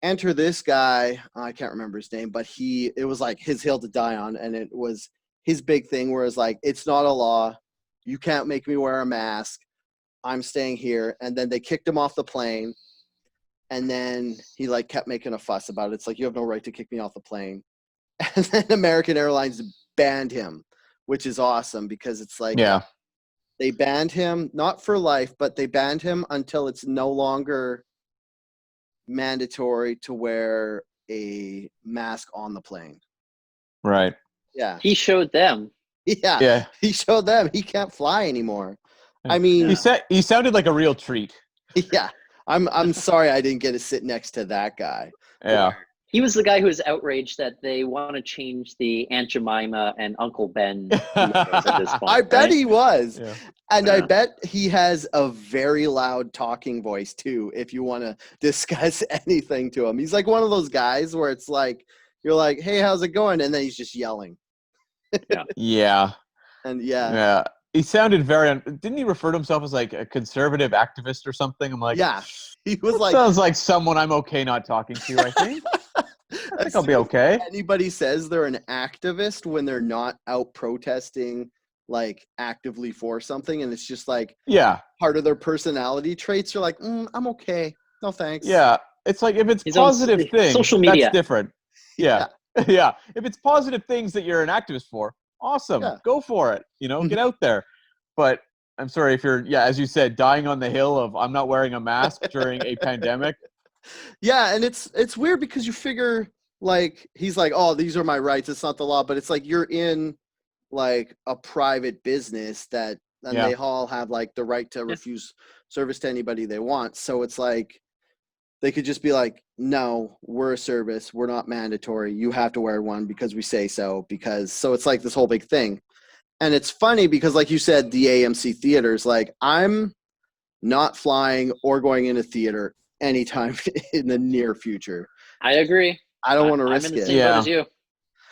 enter this guy, I can't remember his name, but it was like his hill to die on. And it was his big thing where it's like, it's not a law. You can't make me wear a mask. I'm staying here. And then they kicked him off the plane. And then he like kept making a fuss about it. It's like, you have no right to kick me off the plane. And then American Airlines banned him, which is awesome because it's like Yeah. they banned him not for life, but they banned him until it's no longer mandatory to wear a mask on the plane. Right. Yeah. He showed them. Yeah. Yeah. He showed them he can't fly anymore. I mean, He sounded like a real treat. yeah. I'm sorry I didn't get to sit next to that guy. Yeah. He was the guy who was outraged that they want to change the Aunt Jemima and Uncle Ben logos at this point. I bet right? he was. Yeah. And I Yeah. bet he has a very loud talking voice too, if you want to discuss anything to him. He's like one of those guys where it's like, you're like, hey, how's it going? And then he's just yelling. Yeah. And yeah. Yeah. He sounded very. Didn't he refer to himself as like a conservative activist or something? I'm like, Yeah. He was that like, sounds like someone I'm okay not talking to. I think. I think I'll be okay. Anybody says they're an activist when they're not out protesting like actively for something, and it's just like Yeah. part of their personality traits. You're like, I'm okay. No thanks. Yeah. It's like if it's His own positive things, social that's media. different. Yeah. Yeah. If it's positive things that you're an activist for, awesome. Yeah. Go for it. Get out there. But I'm sorry if you're, as you said, dying on the hill of I'm not wearing a mask during a pandemic. Yeah, and it's weird because you figure like he's like, oh, these are my rights. It's not the law, but it's like you're in like a private business and Yeah. they all have like the right to refuse service to anybody they want. So it's like they could just be like, no, we're a service. We're not mandatory. You have to wear one because we say so. So it's like this whole big thing. And it's funny because like you said, the AMC theaters, like I'm not flying or going into theater anytime in the near future. I agree. I don't want to I'm risk in the it. same boat as you.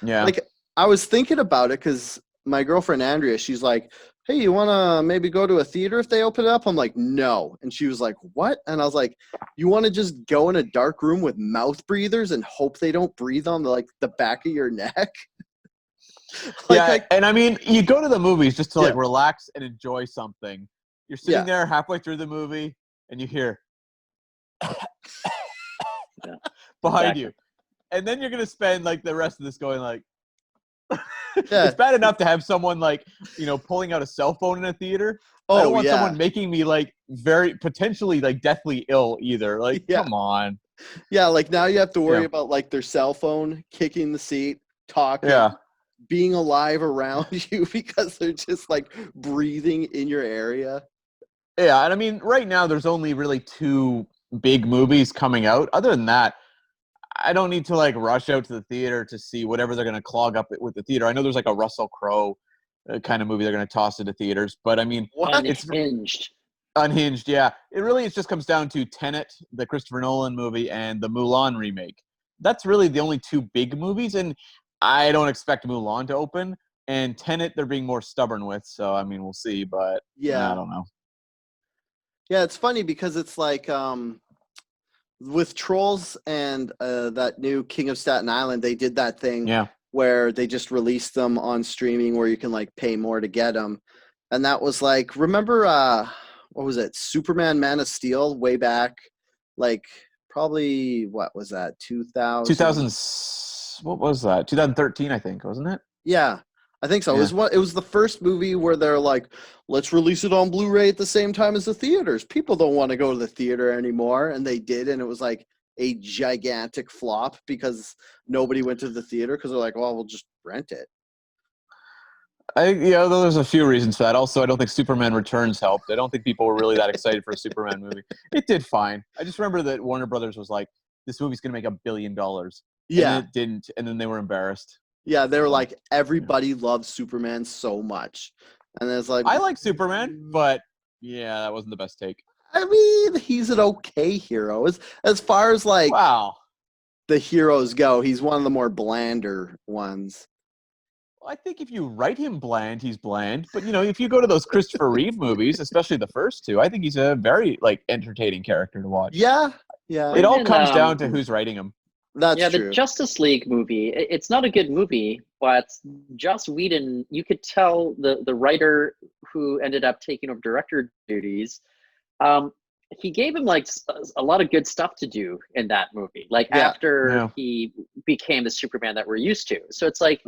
Yeah. Like I was thinking about it because my girlfriend Andrea, she's like, hey, you want to maybe go to a theater if they open it up? I'm like, no. And she was like, what? And I was like, you want to just go in a dark room with mouth breathers and hope they don't breathe on the back of your neck? And I mean, you go to the movies just to like relax and enjoy something. You're sitting there halfway through the movie and you hear behind you. And then you're going to spend like the rest of this going like, it's bad enough to have someone like, pulling out a cell phone in a theater. I don't want someone making me like very potentially like deathly ill either. Like, come on. Yeah. Like now you have to worry about like their cell phone, kicking the seat, talking, being alive around you because they're just like breathing in your area. Yeah. And I mean, right now there's only really 2 big movies coming out. Other than that, I don't need to like rush out to the theater to see whatever they're going to clog up with the theater. I know there's like a Russell Crowe kind of movie they're going to toss into theaters, but I mean, it's unhinged. Yeah. It just comes down to Tenet, the Christopher Nolan movie, and the Mulan remake. That's really the only 2 big movies. And I don't expect Mulan to open, and Tenet they're being more stubborn with. So, I mean, we'll see, but I don't know. Yeah. It's funny because it's like, with Trolls and that new King of Staten Island, they did that thing where they just released them on streaming where you can like pay more to get them. And that was like, remember, what was it? Superman Man of Steel way back, like probably, what was that? 2000? What was that? 2013, I think, wasn't it? Yeah. I think so. Yeah. It was the first movie where they're like, let's release it on Blu-ray at the same time as the theaters. People don't want to go to the theater anymore, and they did, and it was like a gigantic flop because nobody went to the theater because they're like, well, we'll just rent it. There's a few reasons for that. Also, I don't think Superman Returns helped. I don't think people were really that excited for a Superman movie. It did fine. I just remember that Warner Brothers was like, this movie's going to make $1 billion. Yeah. And it didn't, and then they were embarrassed. Yeah, they were like, everybody loves Superman so much. And it's like, I like Superman, but that wasn't the best take. I mean, he's an okay hero. As far as like the heroes go, he's one of the more blander ones. Well, I think if you write him bland, he's bland. But if you go to those Christopher Reeve movies, especially the first 2, I think he's a very like entertaining character to watch. Yeah. It all comes down to who's writing him. That's true. The Justice League movie, it's not a good movie, but Joss Whedon, you could tell the writer who ended up taking over director duties, he gave him like a lot of good stuff to do in that movie, like after he became the Superman that we're used to. So it's like,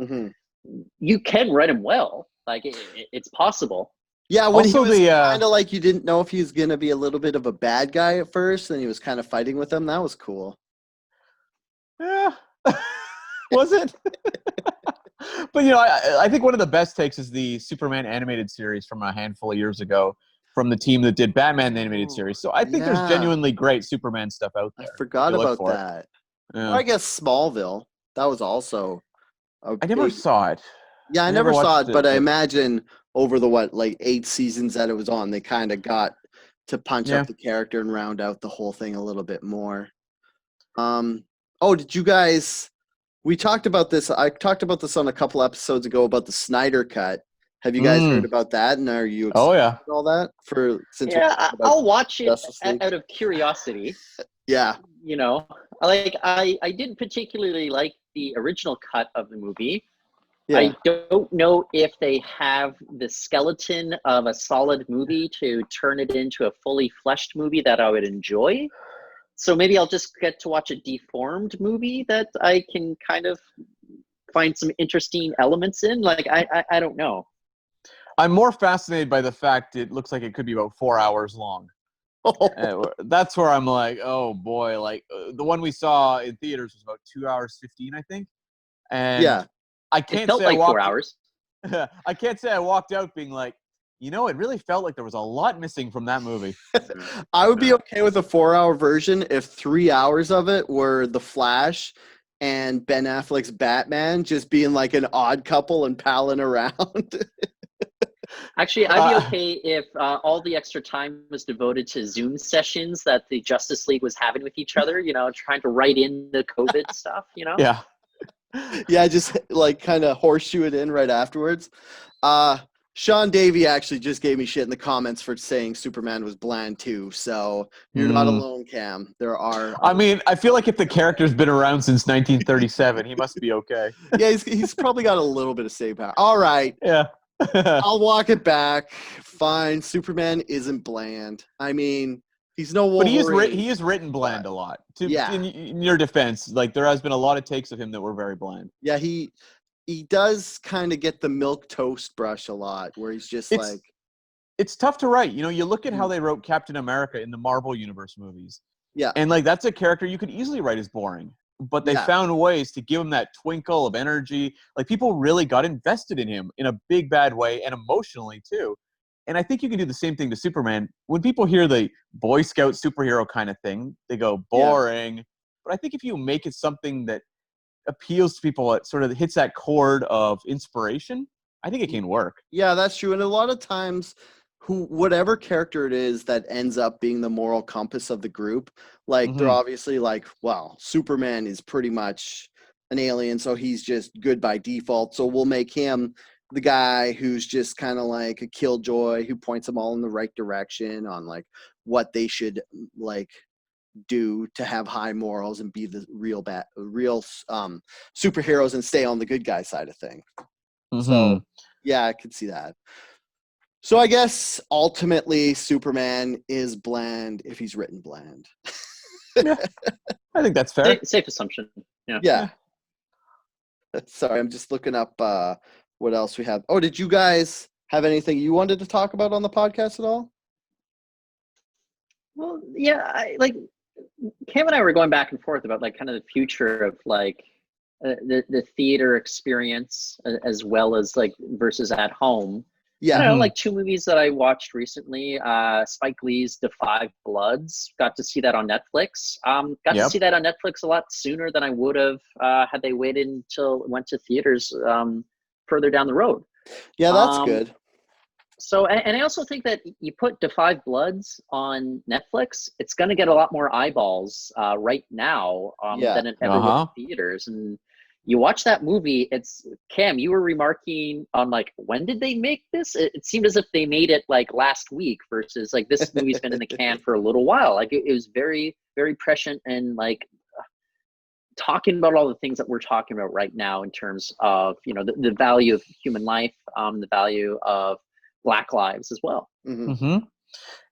you can write him well. Like it's possible. Yeah, when also he was kind of like, you didn't know if he was going to be a little bit of a bad guy at first, and he was kind of fighting with them. That was cool. Yeah. Was it? But I think one of the best takes is the Superman animated series from a handful of years ago from the team that did Batman the animated series. So I think there's genuinely great Superman stuff out there. I forgot about that. Yeah. Well, I guess Smallville. That was also I never saw it. Yeah, I never saw it, but I imagine over the 8 seasons that it was on, they kind of got to punch up the character and round out the whole thing a little bit more. Did you guys? We talked about this. I talked about this on a couple episodes ago about the Snyder Cut. Have you guys heard about that? And are you excited about all that? I'll watch it out of curiosity. Yeah. I didn't particularly like the original cut of the movie. Yeah. I don't know if they have the skeleton of a solid movie to turn it into a fully fleshed movie that I would enjoy. So maybe I'll just get to watch a deformed movie that I can kind of find some interesting elements in. Like I don't know. I'm more fascinated by the fact it looks like it could be about 4 hours long. That's where I'm like, oh boy, like the one we saw in theaters was about 2 hours 15, I think. And Yeah. I It can't felt say like I walked 4 hours. I can't say I walked out being like, it really felt like there was a lot missing from that movie. I would be okay with a 4-hour version if 3 hours of it were The Flash and Ben Affleck's Batman just being like an odd couple and palling around. Actually, I'd be okay if all the extra time was devoted to Zoom sessions that the Justice League was having with each other, trying to write in the COVID stuff, Yeah. Yeah, just like kind of horseshoe it in right afterwards. Sean Davey actually just gave me shit in the comments for saying Superman was bland too. So you're not alone, Cam. There are. I mean, I feel like if the character's been around since 1937, he must be okay. Yeah, he's probably got a little bit of staying power. All right. Yeah. I'll walk it back. Fine. Superman isn't bland. I mean, he's no Wolverine. But he is written bland a lot. In your defense, like there has been a lot of takes of him that were very bland. Yeah, he does kind of get the milk toast brush a lot, where he's just it's tough to write. You look at how they wrote Captain America in the Marvel Universe movies. Yeah. And like that's a character you could easily write as boring. But they found ways to give him that twinkle of energy. Like people really got invested in him in a big bad way and emotionally too. And I think you can do the same thing to Superman. When people hear the Boy Scout superhero kind of thing, they go boring. Yeah. But I think if you make it something that appeals to people, it sort of hits that chord of inspiration, I think it can work. Yeah, that's true. And a lot of times whatever character it is that ends up being the moral compass of the group, like they're obviously like, well, Superman is pretty much an alien, so he's just good by default. So we'll make him the guy who's just kind of like a killjoy who points them all in the right direction on like what they should like do to have high morals and be the real superheroes and stay on the good guy side of thing. So yeah, I could see that. So I guess ultimately Superman is bland if he's written bland. Yeah, I think that's fair. Safe assumption. Yeah. Sorry, I'm just looking up what else we have. Oh, did you guys have anything you wanted to talk about on the podcast at all? Well, yeah, Cam and I were going back and forth about like kind of the future of like the theater experience as well as like versus at home. Yeah, I don't know, like 2 movies that I watched recently. Spike Lee's *The Five Bloods*. Got to see that on Netflix. Got to see that on Netflix a lot sooner than I would have had they waited until it went to theaters further down the road. Yeah, that's good. So, and I also think that you put *The Five Bloods* on Netflix, it's going to get a lot more eyeballs right now than it ever would in theaters. And you watch that movie, it's Cam, you were remarking on like, when did they make this? It seemed as if they made it like last week versus like this movie's been in the can for a little while. Like it was very, very prescient and like talking about all the things that we're talking about right now in terms of, the value of human life, the value of Black lives as well.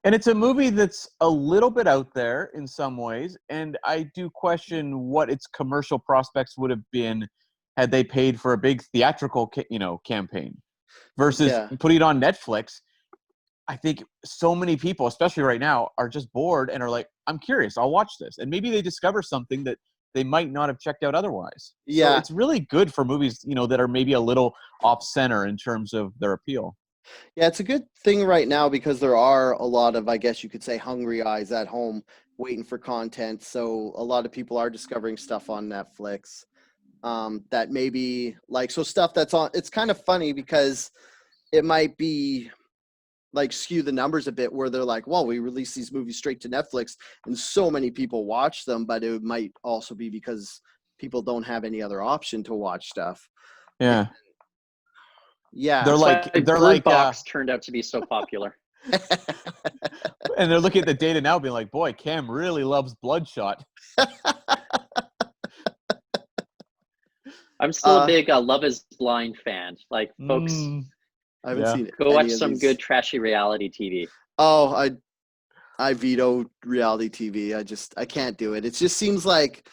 And it's a movie that's a little bit out there in some ways, and I do question what its commercial prospects would have been had they paid for a big theatrical, campaign versus putting it on Netflix. I think so many people, especially right now, are just bored and are like, I'm curious, I'll watch this. And maybe they discover something that they might not have checked out otherwise. Yeah. So it's really good for movies, that are maybe a little off center in terms of their appeal. Yeah, it's a good thing right now because there are a lot of, I guess you could say, hungry eyes at home waiting for content. So a lot of people are discovering stuff on Netflix that maybe like, so stuff that's on, it's kind of funny because it might be like skew the numbers a bit where they're like, well, we release these movies straight to Netflix and so many people watch them, but it might also be because people don't have any other option to watch stuff. Yeah. Yeah, they're like Box turned out to be so popular, and they're looking at the data now, being like, "Boy, Cam really loves Bloodshot." I'm still a big Love Is Blind fan. Like, folks, I haven't seen it. Go watch some good trashy reality TV. Oh, I veto reality TV. I can't do it. It just seems like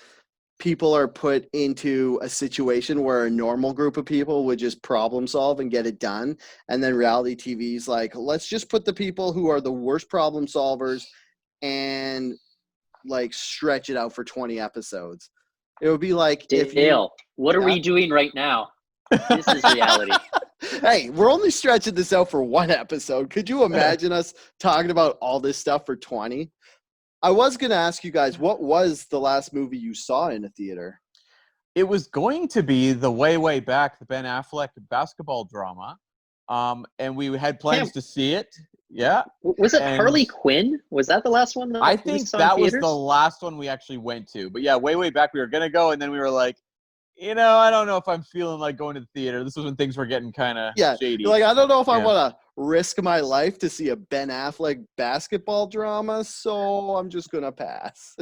people are put into a situation where a normal group of people would just problem solve and get it done. And then reality TV is like, let's just put the people who are the worst problem solvers and like stretch it out for 20 episodes. It would be like if you. Dale, what are Yeah? we doing right now? This is reality. Hey, we're only stretching this out for one episode. Could you imagine us talking about all this stuff for 20? I was going to ask you guys, what was the last movie you saw in a theater? It was going to be the way back, the Ben Affleck basketball drama. And we had plans to see it. Yeah. Was it And Harley Quinn? Was that the last one? I think that was the last one we actually went to. But yeah, way back we were going to go, and then we were like, I don't know if I'm feeling like going to the theater. This was when things were getting kind of shady. Like, I don't know if I want to risk my life to see a Ben Affleck basketball drama, so I'm just going to pass.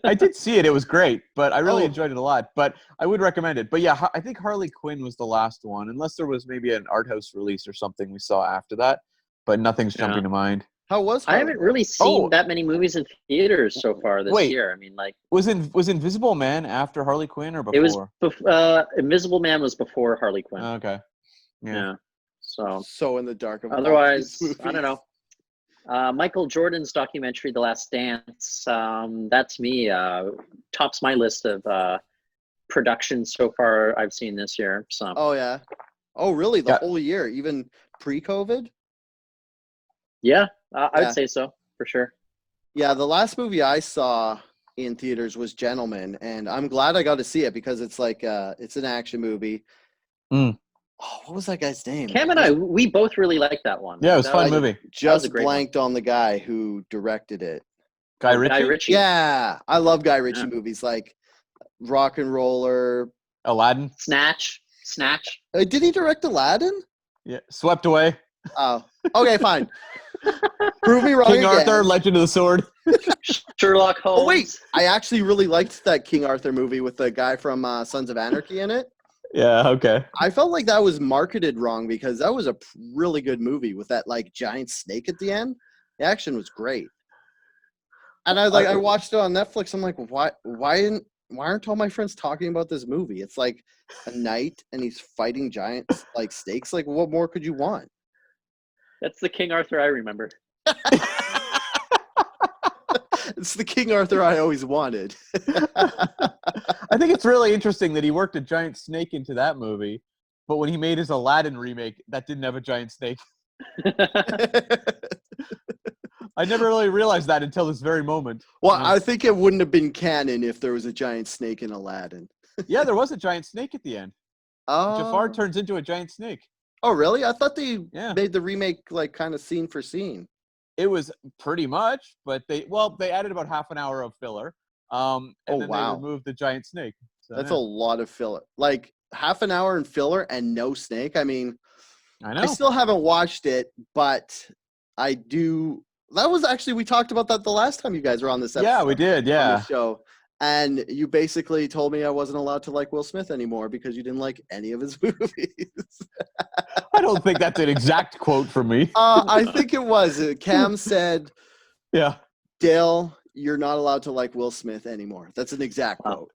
I did see it. It was great, but I really enjoyed it a lot. But I would recommend it. But yeah, I think Harley Quinn was the last one, unless there was maybe an art house release or something we saw after that. But nothing's jumping to mind. How was Harley? I haven't really seen that many movies in theaters so far this year. I mean, like was Invisible Man after Harley Quinn or before? It was Invisible Man was before Harley Quinn. Okay. Yeah. So in the dark of otherwise, I don't know. Michael Jordan's documentary, The Last Dance. That's me. Tops my list of productions so far I've seen this year. So. Oh yeah. Oh really? The whole year, even pre-COVID? Yeah, I would say so, for sure. Yeah, the last movie I saw in theaters was Gentleman, and I'm glad I got to see it because it's like it's an action movie. Mm. Oh, what was that guy's name? Cam and I, we both really liked that one. Yeah, it was a fun movie. Just blanked on the guy who directed it. Guy Ritchie? Yeah, I love Guy Ritchie movies like Rock and Roller. Aladdin? Snatch. Did he direct Aladdin? Yeah, Swept Away. Oh, okay, fine. Prove me wrong King again. Arthur, Legend of the Sword. Sherlock Holmes. Oh, wait. I actually really liked that King Arthur movie with the guy from Sons of Anarchy in it. Yeah, okay. I felt like that was marketed wrong because that was a really good movie with that like giant snake at the end. The action was great. And I watched it on Netflix. I'm like, why aren't all my friends talking about this movie? It's like a knight and he's fighting giant like snakes. Like, what more could you want? That's the King Arthur I remember. It's the King Arthur I always wanted. I think it's really interesting that he worked a giant snake into that movie, but when he made his Aladdin remake, that didn't have a giant snake. I never really realized that until this very moment. Well, I think it wouldn't have been canon if there was a giant snake in Aladdin. Yeah, there was a giant snake at the end. Jafar turns into a giant snake. Oh, really? I thought they made the remake like kind of scene for scene. It was pretty much, but they added about half an hour of filler. And then they removed the giant snake. So, that's a lot of filler. Like half an hour in filler and no snake. I mean, I know. I still haven't watched it, but I do. That was actually, we talked about that the last time you guys were on this episode. Yeah, we did. Yeah. On the show. And you basically told me I wasn't allowed to like Will Smith anymore because you didn't like any of his movies. I don't think that's an exact quote from me. I think it was. Cam said, "Yeah, Dale, you're not allowed to like Will Smith anymore." That's an exact quote.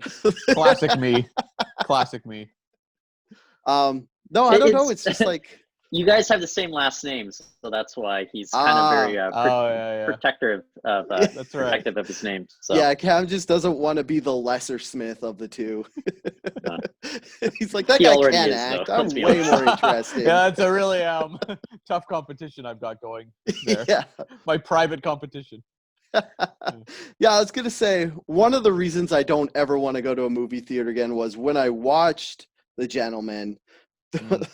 Classic me. Classic me. No, I don't know. It's just like you guys have the same last names, so that's why he's kind of very protective of that's right. protective of his name. So. Yeah, Cam just doesn't want to be the lesser Smith of the two. He's like, that guy can't act. I'm way more interested. Yeah, it's a really tough competition I've got going there. Yeah, my private competition. Yeah, I was gonna say one of the reasons I don't ever want to go to a movie theater again was when I watched The Gentleman. It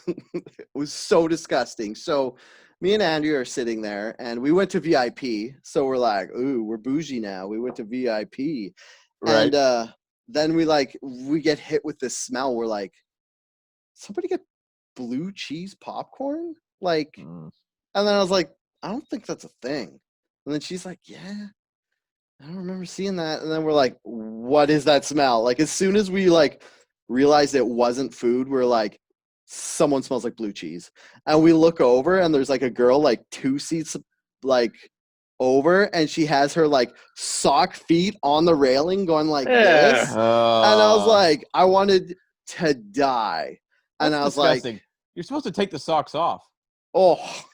was so disgusting. So me and Andrew are sitting there and we went to VIP. So we're like, ooh, we're bougie now. We went to VIP. Right. And then we get hit with this smell. We're like, somebody get blue cheese popcorn? Like, and then I was like, I don't think that's a thing. And then she's like, yeah, I don't remember seeing that. And then we're like, what is that smell? Like, as soon as we realized it wasn't food, we're like, someone smells like blue cheese. And we look over and there's like a girl like 2 seats over, and she has her like sock feet on the railing going like this. Ugh. And I was like, I wanted to die. And That's I was like, disgusting. You're supposed to take the socks off. oh,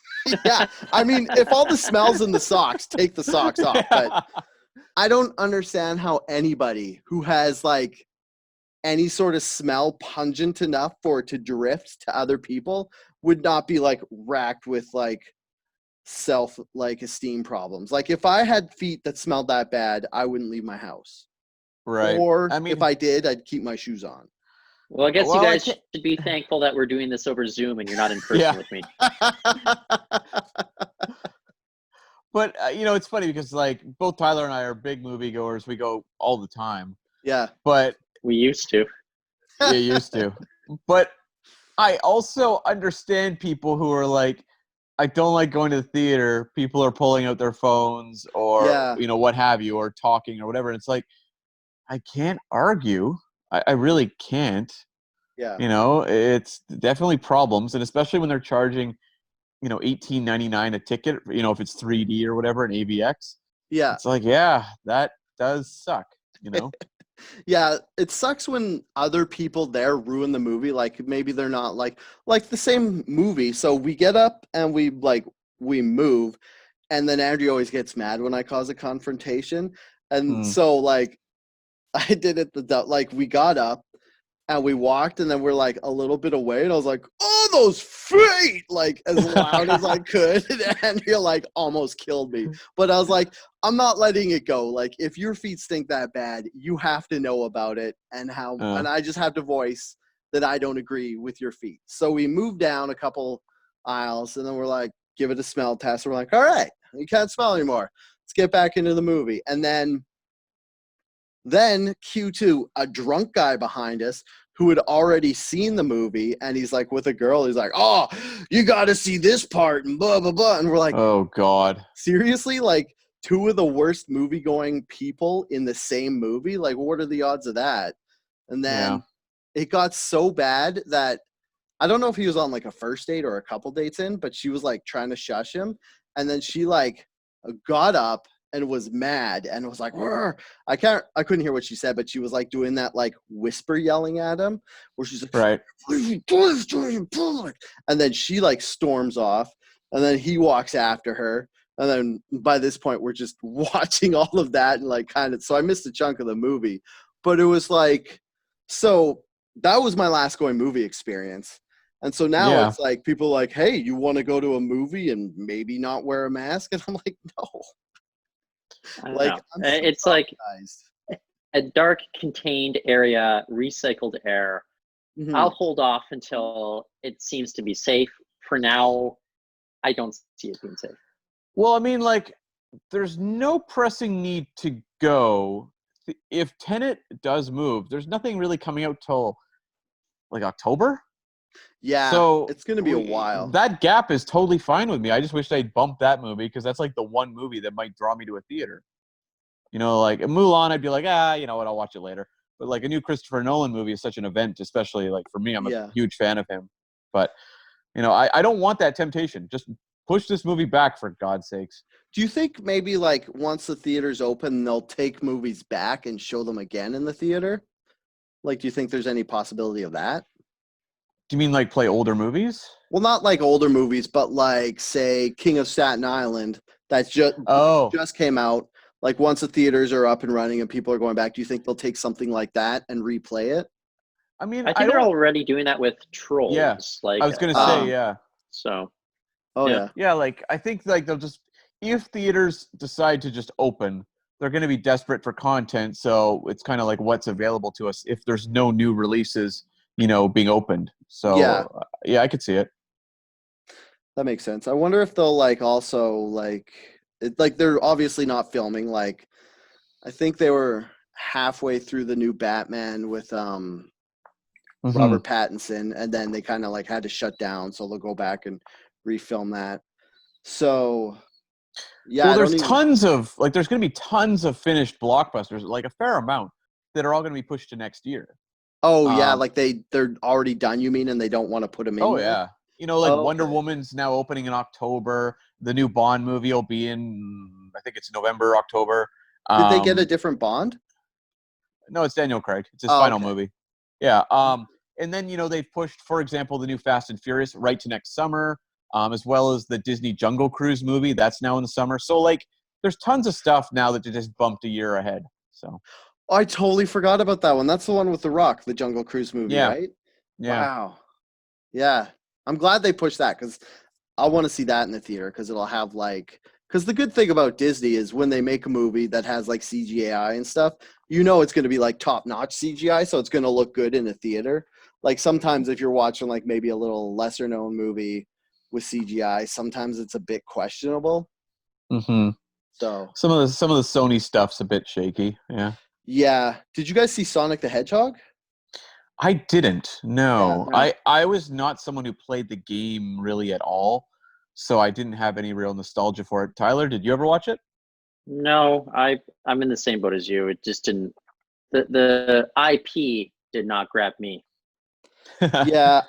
yeah. I mean, if all the smells in the socks, take the socks off. But I don't understand how anybody who has like any sort of smell pungent enough for it to drift to other people would not be like racked with like self like esteem problems. Like if I had feet that smelled that bad, I wouldn't leave my house. Right. Or I mean, if I did, I'd keep my shoes on. Well, I guess you Well, I guys can't- should be thankful that we're doing this over Zoom and you're not in person Yeah. with me. but it's funny because like both Tyler and I are big moviegoers. We go all the time. Yeah. But We used to. you used to. But I also understand people who are like, I don't like going to the theater. People are pulling out their phones or, Yeah. what have you, or talking or whatever. And it's like, I can't argue. I really can't. Yeah. It's definitely problems. And especially when they're charging, $18.99 a ticket, if it's 3D or whatever, an AVX. Yeah. It's like, yeah, that does suck, Yeah, it sucks when other people there ruin the movie. Like maybe they're not like the same movie. So we get up and we move, and then Andrew always gets mad when I cause a confrontation. And so like I did it like we got up and we walked, and then we're like a little bit away, and I was like, "Oh, those feet!" Like as loud as I could, and Andrea like almost killed me. But I was like, "I'm not letting it go. Like if your feet stink that bad, you have to know about it, and and I just have to voice that I don't agree with your feet." So we moved down a couple aisles, and then we're like, "Give it a smell test." And we're like, "All right, you can't smell anymore. Let's get back into the movie." And then Q2, a drunk guy behind us who had already seen the movie, and he's like with a girl, he's like, "Oh, you got to see this part," and blah, blah, blah. And we're like, oh, God. seriously? Like two of the worst movie-going people in the same movie? Like what are the odds of that? And then it got so bad that I don't know if he was on like a first date or a couple dates in, but she was like trying to shush him. And then she like got up and was mad and was like, "Rrr." I couldn't hear what she said, but she was like doing that like whisper yelling at him where she's like, Right. and then she like storms off, and then he walks after her. And then by this point, we're just watching all of that and like kind of, so I missed a chunk of the movie, but it was like, so that was my last going movie experience. And so now it's like people are like, "Hey, you want to go to a movie and maybe not wear a mask?" And I'm like, no. I don't Like know. I'm so It's like traumatized. a dark, contained area, recycled air. Mhm. I'll hold off until it seems to be safe. For now, I don't see it being safe. Well, I mean, like, there's no pressing need to go. If Tenet does move, there's nothing really coming out till like October. Yeah, So it's gonna be a while. That gap is totally fine with me. I just wish they'd bump that movie because that's like the one movie that might draw me to a theater. Like a Mulan, I'd be like, you know what, I'll watch it later. But like a new Christopher Nolan movie is such an event, especially like for me, I'm a huge fan of him. But I don't want that temptation. Just push this movie back for God's sakes. Do you think maybe like once the theaters open, they'll take movies back and show them again in the theater? Like, do you think there's any possibility of that? Do you mean like play older movies? Well, not like older movies, but like say King of Staten Island that just came out. Like once the theaters are up and running and people are going back, do you think they'll take something like that and replay it? I mean, I think they're already doing that with Trolls. Yeah, like I was gonna say, yeah. So. Oh yeah. Yeah, like I think like they'll just, if theaters decide to just open, they're going to be desperate for content. So it's kind of like what's available to us if there's no new releases, being opened. So yeah, I could see it. That makes sense. I wonder if they'll like also like they're obviously not filming. Like I think they were halfway through the new Batman with Robert Pattinson, and then they kind of like had to shut down, so they'll go back and refilm that. So yeah, well, there's there's going to be tons of finished blockbusters, like a fair amount that are all going to be pushed to next year. Oh yeah, like they're already done, you mean, and they don't want to put them in? Oh yet? yeah, Wonder Woman's now opening in October. The new Bond movie will be in I think it's November, October. Did they get a different Bond? No, it's Daniel Craig. It's his Oh, final okay. movie. Yeah. And then, they've pushed, for example, the new Fast and Furious right to next summer, as well as the Disney Jungle Cruise movie. That's now in the summer. So, there's tons of stuff now that they just bumped a year ahead. So, I totally forgot about that one. That's the one with The Rock, the Jungle Cruise movie, yeah. right? Yeah. Wow. Yeah. I'm glad they pushed that because I want to see that in the theater because it'll have because the good thing about Disney is when they make a movie that has CGI and stuff, it's going to be top-notch CGI, so it's going to look good in the theater. Sometimes if you're watching maybe a little lesser known movie with CGI, sometimes it's a bit questionable. Mm-hmm. So some of the Sony stuff's a bit shaky. Yeah. Yeah. Did you guys see Sonic the Hedgehog? I didn't. No. No. I was not someone who played the game really at all, so I didn't have any real nostalgia for it. Tyler, did you ever watch it? No, I'm in the same boat as you. It just didn't. The IP did not grab me. Yeah,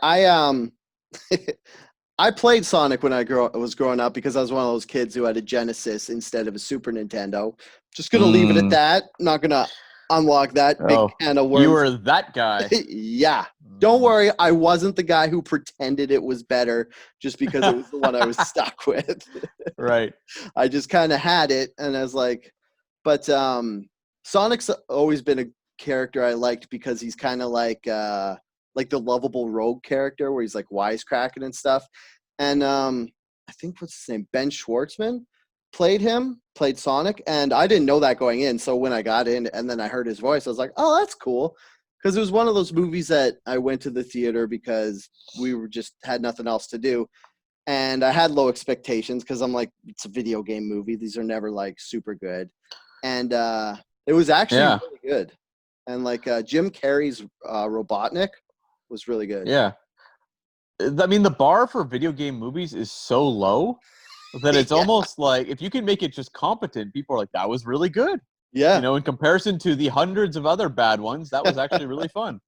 I played Sonic when I was growing up because I was one of those kids who had a Genesis instead of a Super Nintendo. Just gonna leave it at that. Not gonna unlock that big can of worms. You were that guy. Yeah. Don't worry, I wasn't the guy who pretended it was better just because it was the one I was stuck with. Right. I just kind of had it, and I was but Sonic's always been a character I liked because he's kind of like the lovable rogue character where he's wisecracking and stuff. And I think what's his name? Ben Schwartzman played Sonic, and I didn't know that going in. So when I got in and then I heard his voice, I was like, oh, that's cool. Because it was one of those movies that I went to the theater because we were just had nothing else to do. And I had low expectations because I'm it's a video game movie. These are never super good. And it was actually really good. And Jim Carrey's Robotnik was really good. Yeah. I mean, the bar for video game movies is so low that it's almost if you can make it just competent, people are like, that was really good. Yeah. In comparison to the hundreds of other bad ones, that was actually really fun.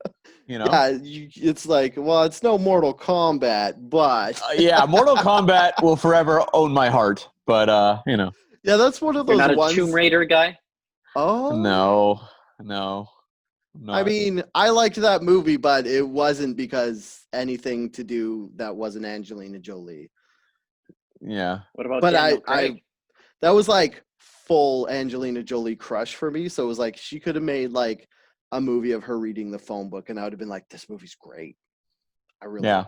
Yeah, it's it's no Mortal Kombat, but yeah, Mortal Kombat will forever own my heart. But yeah, that's one of You're those not ones. a Tomb Raider guy? Oh no. I mean, I liked that movie, but it wasn't because anything to do that wasn't Angelina Jolie. Yeah. What about But Daniel Craig? that was full Angelina Jolie crush for me. So it was she could have made a movie of her reading the phone book, and I would have been this movie's great. I really like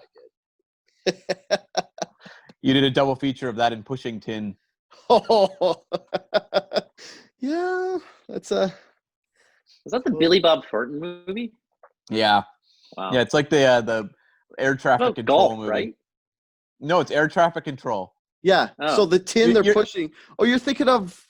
it. You did a double feature of that in Pushing Tin. Oh, yeah, that's Was that the Billy Bob Thornton movie? Yeah. Wow. Yeah, it's the air traffic control golf, movie. Right? No, it's air traffic control. Yeah. Oh. So the tin they're pushing. Oh, you're thinking of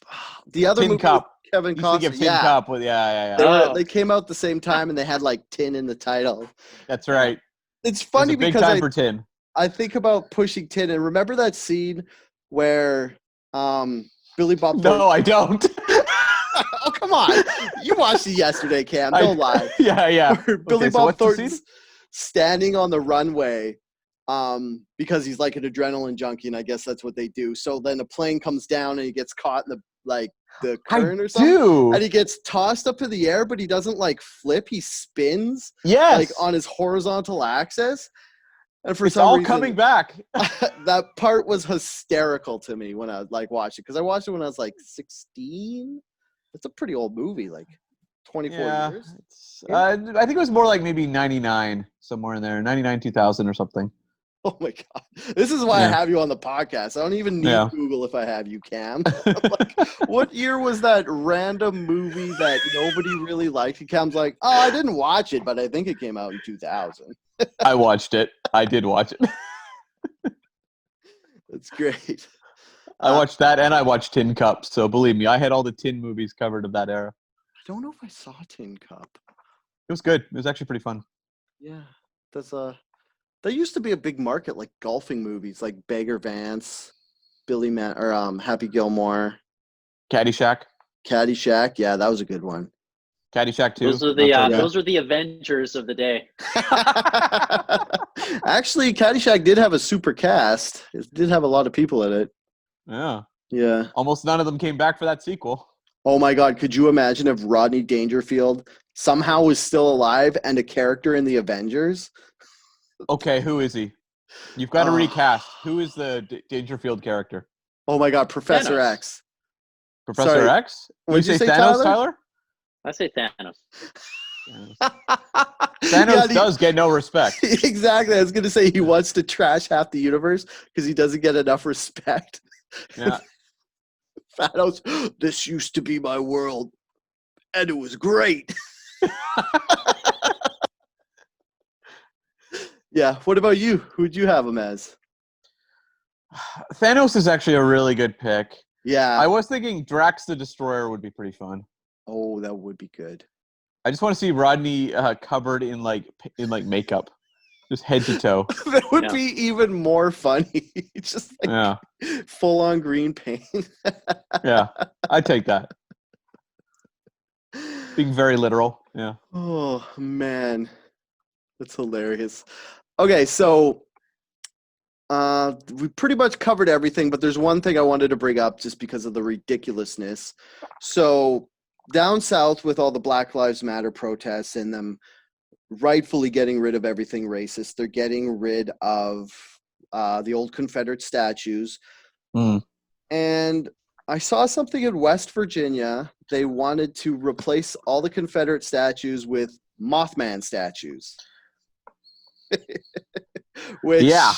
the other Tin movie Cup. with Kevin Costner. Tin Cup with They came out the same time and they had tin in the title. That's right. It's funny it was a because big time for tin. I think about Pushing Tin, and remember that scene where Billy Bob Thornton. No, I don't. Oh, come on. You watched it yesterday, Cam. Don't lie. Yeah. Billy Bob Thornton's standing on the runway because he's an adrenaline junkie, and I guess that's what they do. So then a plane comes down and he gets caught in the current or something. And he gets tossed up in the air, but he doesn't flip. He spins on his horizontal axis. And for some reason, coming back. That part was hysterical to me when I watched it, because I watched it when I was 16. It's a pretty old movie, 24 years. I think it was more maybe 99, somewhere in there, 99, 2000 or something. Oh my God. This is why I have you on the podcast. I don't even need Google if I have you, Cam. What year was that random movie that nobody really liked? And Cam's oh, I didn't watch it, but I think it came out in 2000. I watched it. I did watch it. That's great. I watched that, and I watched Tin Cup. So believe me, I had all the tin movies covered of that era. I don't know if I saw Tin Cup. It was good. It was actually pretty fun. Yeah, there used to be a big market golfing movies, Beggar Vance, Happy Gilmore, Caddyshack. Yeah, that was a good one. Caddyshack 2. Those are the Avengers of the day. Actually, Caddyshack did have a super cast. It did have a lot of people in it. Yeah. Yeah. Almost none of them came back for that sequel. Oh my God, could you imagine if Rodney Dangerfield somehow was still alive and a character in the Avengers? Okay, who is he? You've got to Oh, recast. Who is the Dangerfield character? oh my God, Professor Thanos. X. Professor Sorry, X? You what'd you say say, Thanos, Tyler? Tyler? I say Thanos. Thanos does get no respect. Exactly. I was gonna say he wants to trash half the universe because he doesn't get enough respect. Yeah. Thanos, this used to be my world, and it was great. Yeah. What about you? Who'd you have him as? Thanos is actually a really good pick. Yeah. I was thinking Drax the Destroyer would be pretty fun. Oh, that would be good. I just want to see Rodney covered in makeup, just head to toe. That would Yeah. be even more funny. Just like Yeah, full on green paint. yeah, I'd take that. Being very literal. Yeah. Oh man, that's hilarious. Okay, so we pretty much covered everything, but there's one thing I wanted to bring up just because of the ridiculousness. So down south with all the Black Lives Matter protests and them rightfully getting rid of everything racist, they're getting rid of the old Confederate statues. Mm. And I saw something in West Virginia. They wanted to replace all the Confederate statues with Mothman statues. Which Yeah.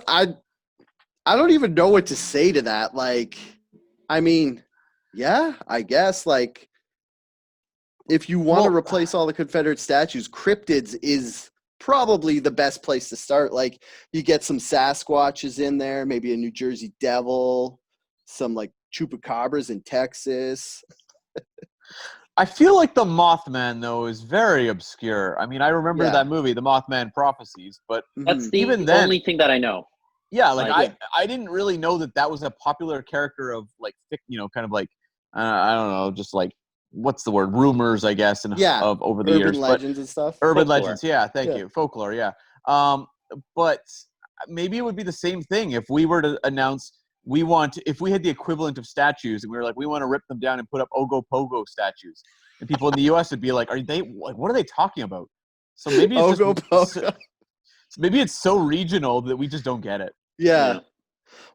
I don't even know what to say to that. Like, I mean, yeah, I guess like if you want to replace all the Confederate statues, cryptids is probably the best place to start. Like, you get some Sasquatches in there, maybe a New Jersey Devil, some like chupacabras in Texas. I feel like the Mothman though is very obscure. I mean, I remember Yeah. that movie, The Mothman Prophecies, but That's Mhm. the Even then- only thing that I know. yeah, Like, I didn't really know that was a popular character of like kind of like I don't know, just like what's the word, rumors, I guess, and Yeah, of over the urban years, legends and stuff. urban Folklore. legends. Yeah, thank Yeah. you, folklore. Yeah, but maybe it would be the same thing if we were to announce if we had the equivalent of statues and we were like we want to rip them down and put up Ogopogo statues, and people in the U.S. would be like, what are they talking about? So maybe it's Ogopogo. maybe it's so regional that we just don't get it. Yeah. Yeah.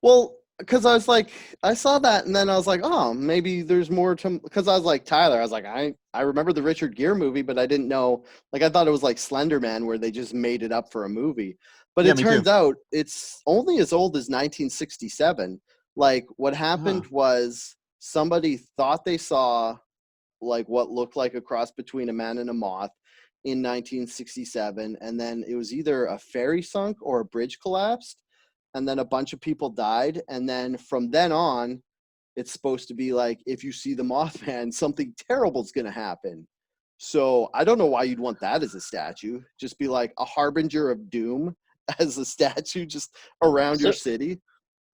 Well, because I was like, I saw that, and then I was like, oh, maybe there's more to. Because I was like Tyler, I was like, I remember the Richard Gere movie, but I didn't know. Like, I thought it was like Slender Man, where they just made it up for a movie. But Yeah, it me turns too. out it's only as old as 1967. Like, what happened was somebody thought they saw like what looked like a cross between a man and a moth in 1967, and then it was either a ferry sunk or a bridge collapsed, and then a bunch of people died, and then from then on it's supposed to be like if you see the Mothman something terrible's going to happen. So I don't know why you'd want that as a statue. Just be like a harbinger of doom as a statue just around your So- city.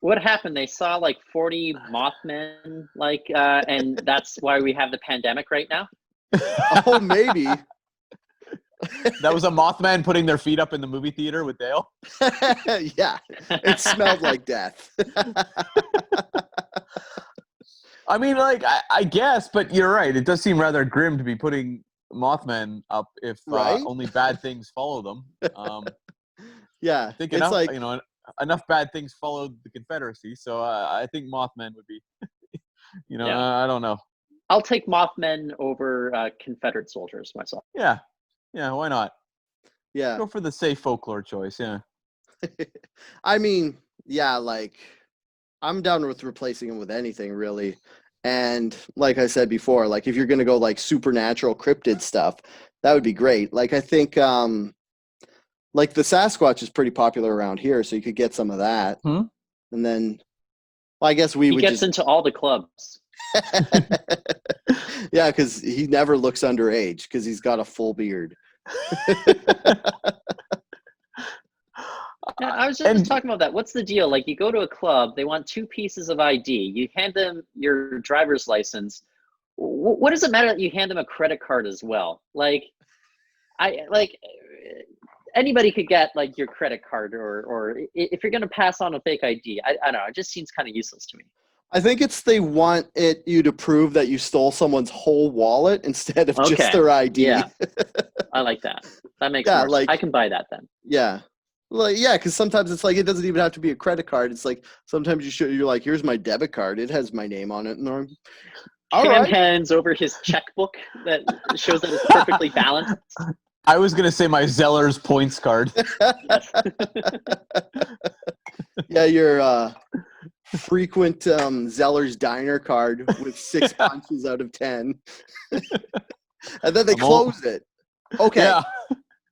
What happened? They saw like 40 Mothmen, and that's why we have the pandemic right now. Oh, maybe. That was a Mothman putting their feet up in the movie theater with Dale. Yeah, it smelled like death. I mean, like, I guess, but you're right. It does seem rather grim to be putting Mothman up if Right? only bad things follow them. Yeah, I think it's enough, like enough bad things followed the Confederacy, so I think Mothman would be, Yeah. I don't know. I'll take Mothmen over Confederate soldiers myself. Yeah, why not? yeah. Go for the safe folklore choice, yeah. I mean, yeah, like I'm down with replacing him with anything really. And like I said before, like if you're gonna go like supernatural cryptid stuff, that would be great. Like I think like the Sasquatch is pretty popular around here, so you could get some of that. Hmm? And then well, I guess we He would gets just into all the clubs. yeah, because he never looks underage because he's got a full beard. Yeah, I was just talking about that. What's the deal? Like, you go to a club, they want 2 pieces of ID. You hand them your driver's license. What does it matter that you hand them a credit card as well? Like, anybody could get like your credit card, or if you're going to pass on a fake ID, I don't know. It just seems kind of useless to me. I think it's they want you to prove that you stole someone's whole wallet instead of just Okay. their ID. Yeah. I like that. That makes Yeah, more sense. like- I can buy that then. Yeah. Like, yeah, because sometimes it's like it doesn't even have to be a credit card. It's like sometimes you're like, here's my debit card. It has my name on it. And I'm, all Cam right. hands over his checkbook that shows that it's perfectly balanced. I was gonna say my Zeller's points card. Yes. Yeah, your frequent Zeller's Diner card with 6 punches out of 10. And then they close it. Okay. Yeah.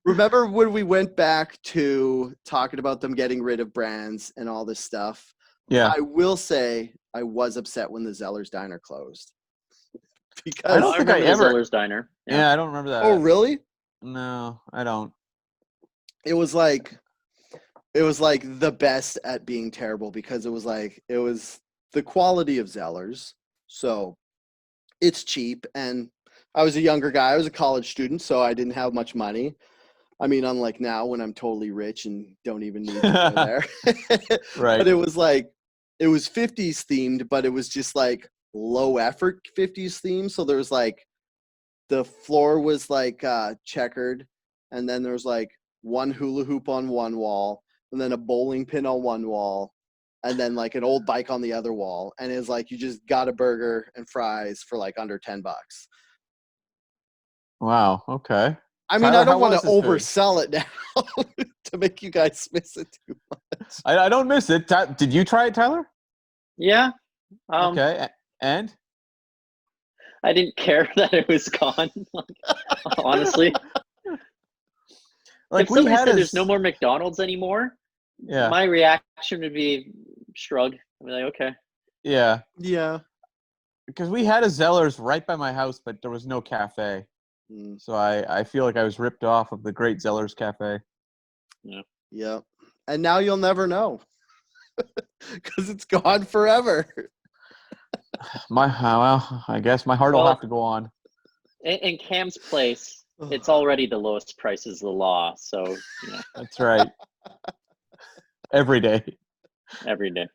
Remember when we went back to talking about them getting rid of brands and all this stuff? Yeah. I will say I was upset when the Zeller's Diner closed. Because I don't think I remember the ever. Zeller's Diner. Yeah, I don't remember that. Oh, really? No, I don't. It was like the best at being terrible because it was the quality of Zeller's. So it's cheap, and I was a younger guy. I was a college student, so I didn't have much money. I mean, unlike now when I'm totally rich and don't even need to go there. Right. But it was 50s themed, but it was just like low effort 50s theme. So there was like the floor was like checkered, and then there was like one hula hoop on one wall, and then a bowling pin on one wall, and then like an old bike on the other wall. And it's like you just got a burger and fries for like under $10. Wow. Okay. I mean, Tyler, I don't how want was to this food? oversell it now to make you guys miss it too much. I don't miss it. Did you try it, Tyler? Yeah. Okay. And I didn't care that it was gone. Honestly, like if somebody said a there's no more McDonald's anymore, Yeah. my reaction would be shrug. I'd be like, okay. Yeah. Yeah. Because we had a Zeller's right by my house, but there was no cafe. Mm, So I feel like I was ripped off of the great Zeller's Cafe. yeah. And now you'll never know because it's gone forever. Well, I guess my heart will Well, have to go on. In Cam's place, it's already the lowest price is the law. So, That's right. Every day. every day.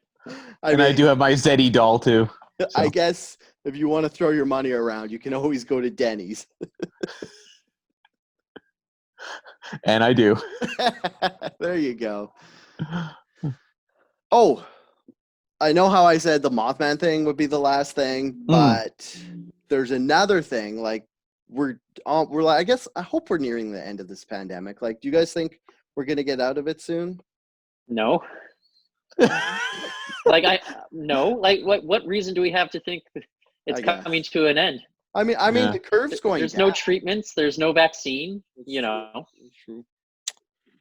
I do have my Zeddy doll too. I So. guess if you want to throw your money around, you can always go to Denny's. And I do. There you go. Oh, I know how I said the Mothman thing would be the last thing, but there's another thing. Like we're like, I guess I hope we're nearing the end of this pandemic. Like, do you guys think we're gonna get out of it soon? No. No. Like, what reason do we have to think it's coming to an end? I mean, Yeah. the curve's going There's down. no treatments. There's no vaccine. True.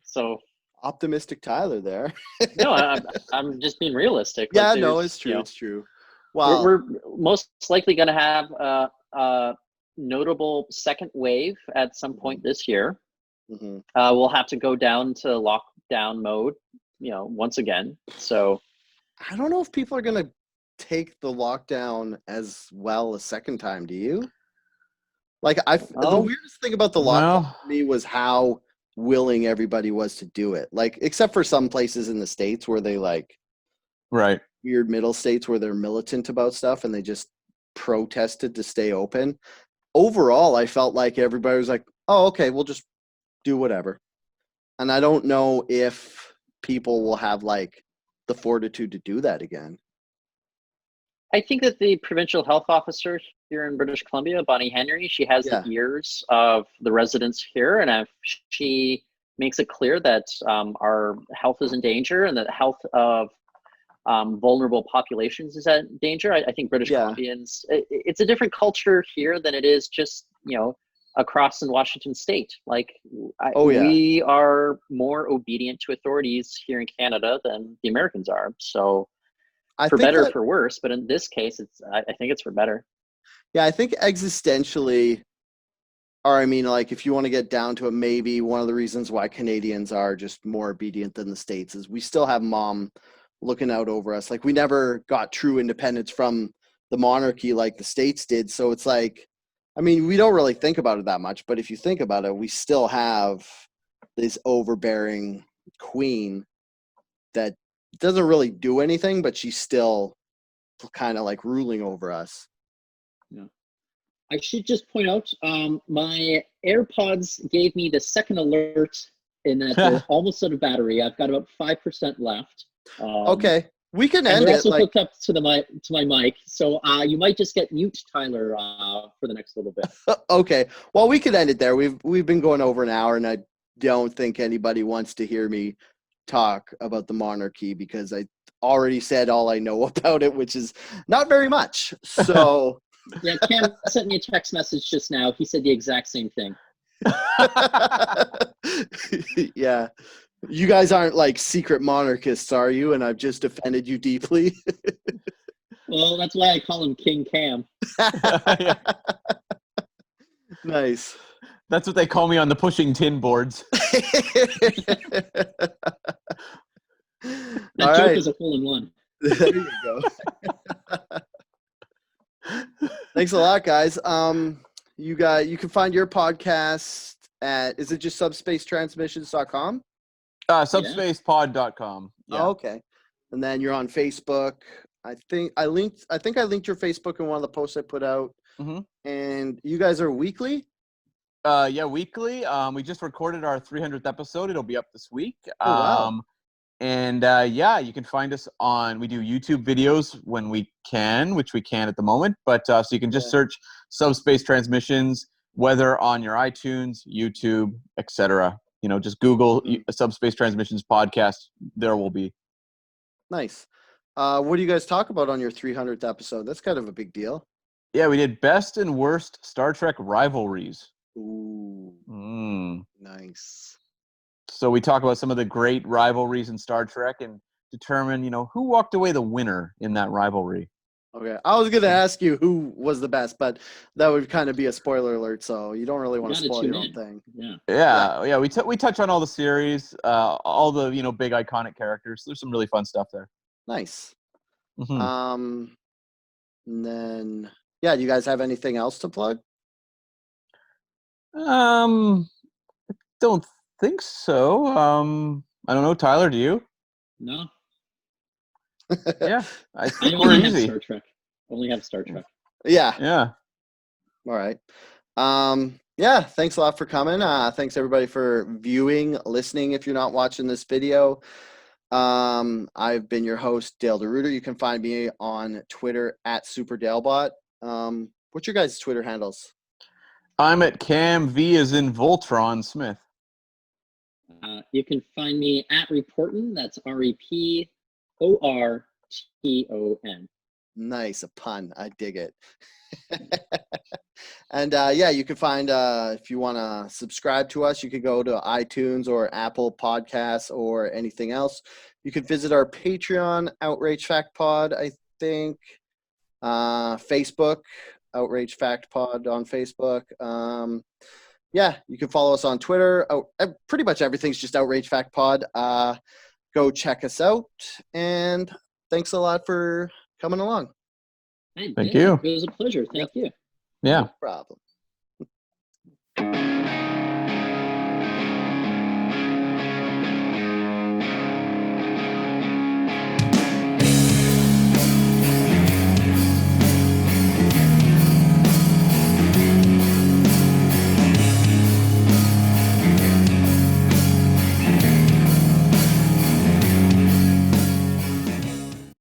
So Optimistic Tyler there. no, I'm just being realistic. Yeah, Like, no, it's true. It's true. We're, Wow. we're most likely going to have a notable second wave at some point this year. Mm-hmm. We'll have to go down to lockdown mode, once again. So I don't know if people are going to take the lockdown as well a second time. Do you? Like, the weirdest thing about the lockdown for me was how willing everybody was to do it. Like, except for some places in the States where they like Right. weird middle states where they're militant about stuff and they just protested to stay open. Overall, I felt like everybody was like, oh, okay, we'll just do whatever. And I don't know if people will have like the fortitude to do that again. I think that the provincial health officer here in British Columbia, Bonnie Henry, she has the ears of the residents here, and if she makes it clear that our health is in danger and that the health of vulnerable populations is at danger, I think British Columbians, it's a different culture here than it is just, across in Washington State. Like, we are more obedient to authorities here in Canada than the Americans are. So, for better or for worse, but in this case, I think it's for better. Yeah, I think existentially, or I mean, like, if you want to get down to it, maybe one of the reasons why Canadians are just more obedient than the States is we still have mom looking out over us. Like, we never got true independence from the monarchy like the States did. So it's like, I mean, we don't really think about it that much, but if you think about it, we still have this overbearing queen that doesn't really do anything, but she's still kind of like ruling over us. Yeah. I should just point out, my AirPods gave me the second alert in that they're almost out of battery. I've got about 5% left. Okay, we can And end they're it also like hooked up to my mic, so you might just get mute Tyler for the next little bit. okay. Well, we could end it there. We've been going over an hour, and I don't think anybody wants to hear me talk about the monarchy because I already said all I know about it, which is not very much. So Yeah, Cam sent me a text message just now. He said the exact same thing. yeah. You guys aren't like secret monarchists, are you? And I've just offended you deeply. Well, that's why I call him King Cam. Yeah. Nice. That's what they call me on the pushing tin boards. That All joke right. is a hole-in-one. There you go. Thanks a lot, guys. You can find your podcast at, is it just subspacetransmissions.com? Subspacepod.com. Yeah. Oh, okay. And then you're on Facebook. I think I linked your Facebook in one of the posts I put out. Mm-hmm. And you guys are weekly? Yeah, weekly. We just recorded our 300th episode. It'll be up this week. Oh, wow. And yeah, you can find us we do YouTube videos when we can, which we can at the moment. But so you can just search Subspace Transmissions, whether on your iTunes, YouTube, etc. Just Google Subspace Transmissions podcast. There will be. Nice. What do you guys talk about on your 300th episode? That's kind of a big deal. Yeah, we did best and worst Star Trek rivalries. Ooh. Nice. So we talk about some of the great rivalries in Star Trek and determine, who walked away the winner in that rivalry. Okay. I was going to ask you who was the best, but that would kind of be a spoiler alert, so you don't really want to spoil your own thing. Yeah. We touch on all the series, all the, big iconic characters. There's some really fun stuff there. Nice. Mm-hmm. And then, do you guys have anything else to plug? Don't think so. I don't know, Tyler, do you? No. Yeah, I think I we're only have easy. Star Trek. Only have Star Trek. Yeah. All right. Thanks a lot for coming. Thanks everybody for viewing, listening. If you're not watching this video, I've been your host, Dale DeRuiter. You can find me on Twitter at SuperDalebot. What's your guys' Twitter handles? I'm at Cam V as in Voltron Smith. You can find me at Reporton. That's REPORTON. Nice, a pun. I dig it. And you can find, if you want to subscribe to us, you could go to iTunes or Apple Podcasts or anything else. You can visit our Patreon, Outrage Fact Pod, I think. Facebook, Outrage Fact Pod on Facebook. You can follow us on Twitter. Pretty much everything's just Outrage Fact Pod. Go check us out. And thanks a lot for coming along. Thank you. It was a pleasure. Thank you. Yeah. No problem.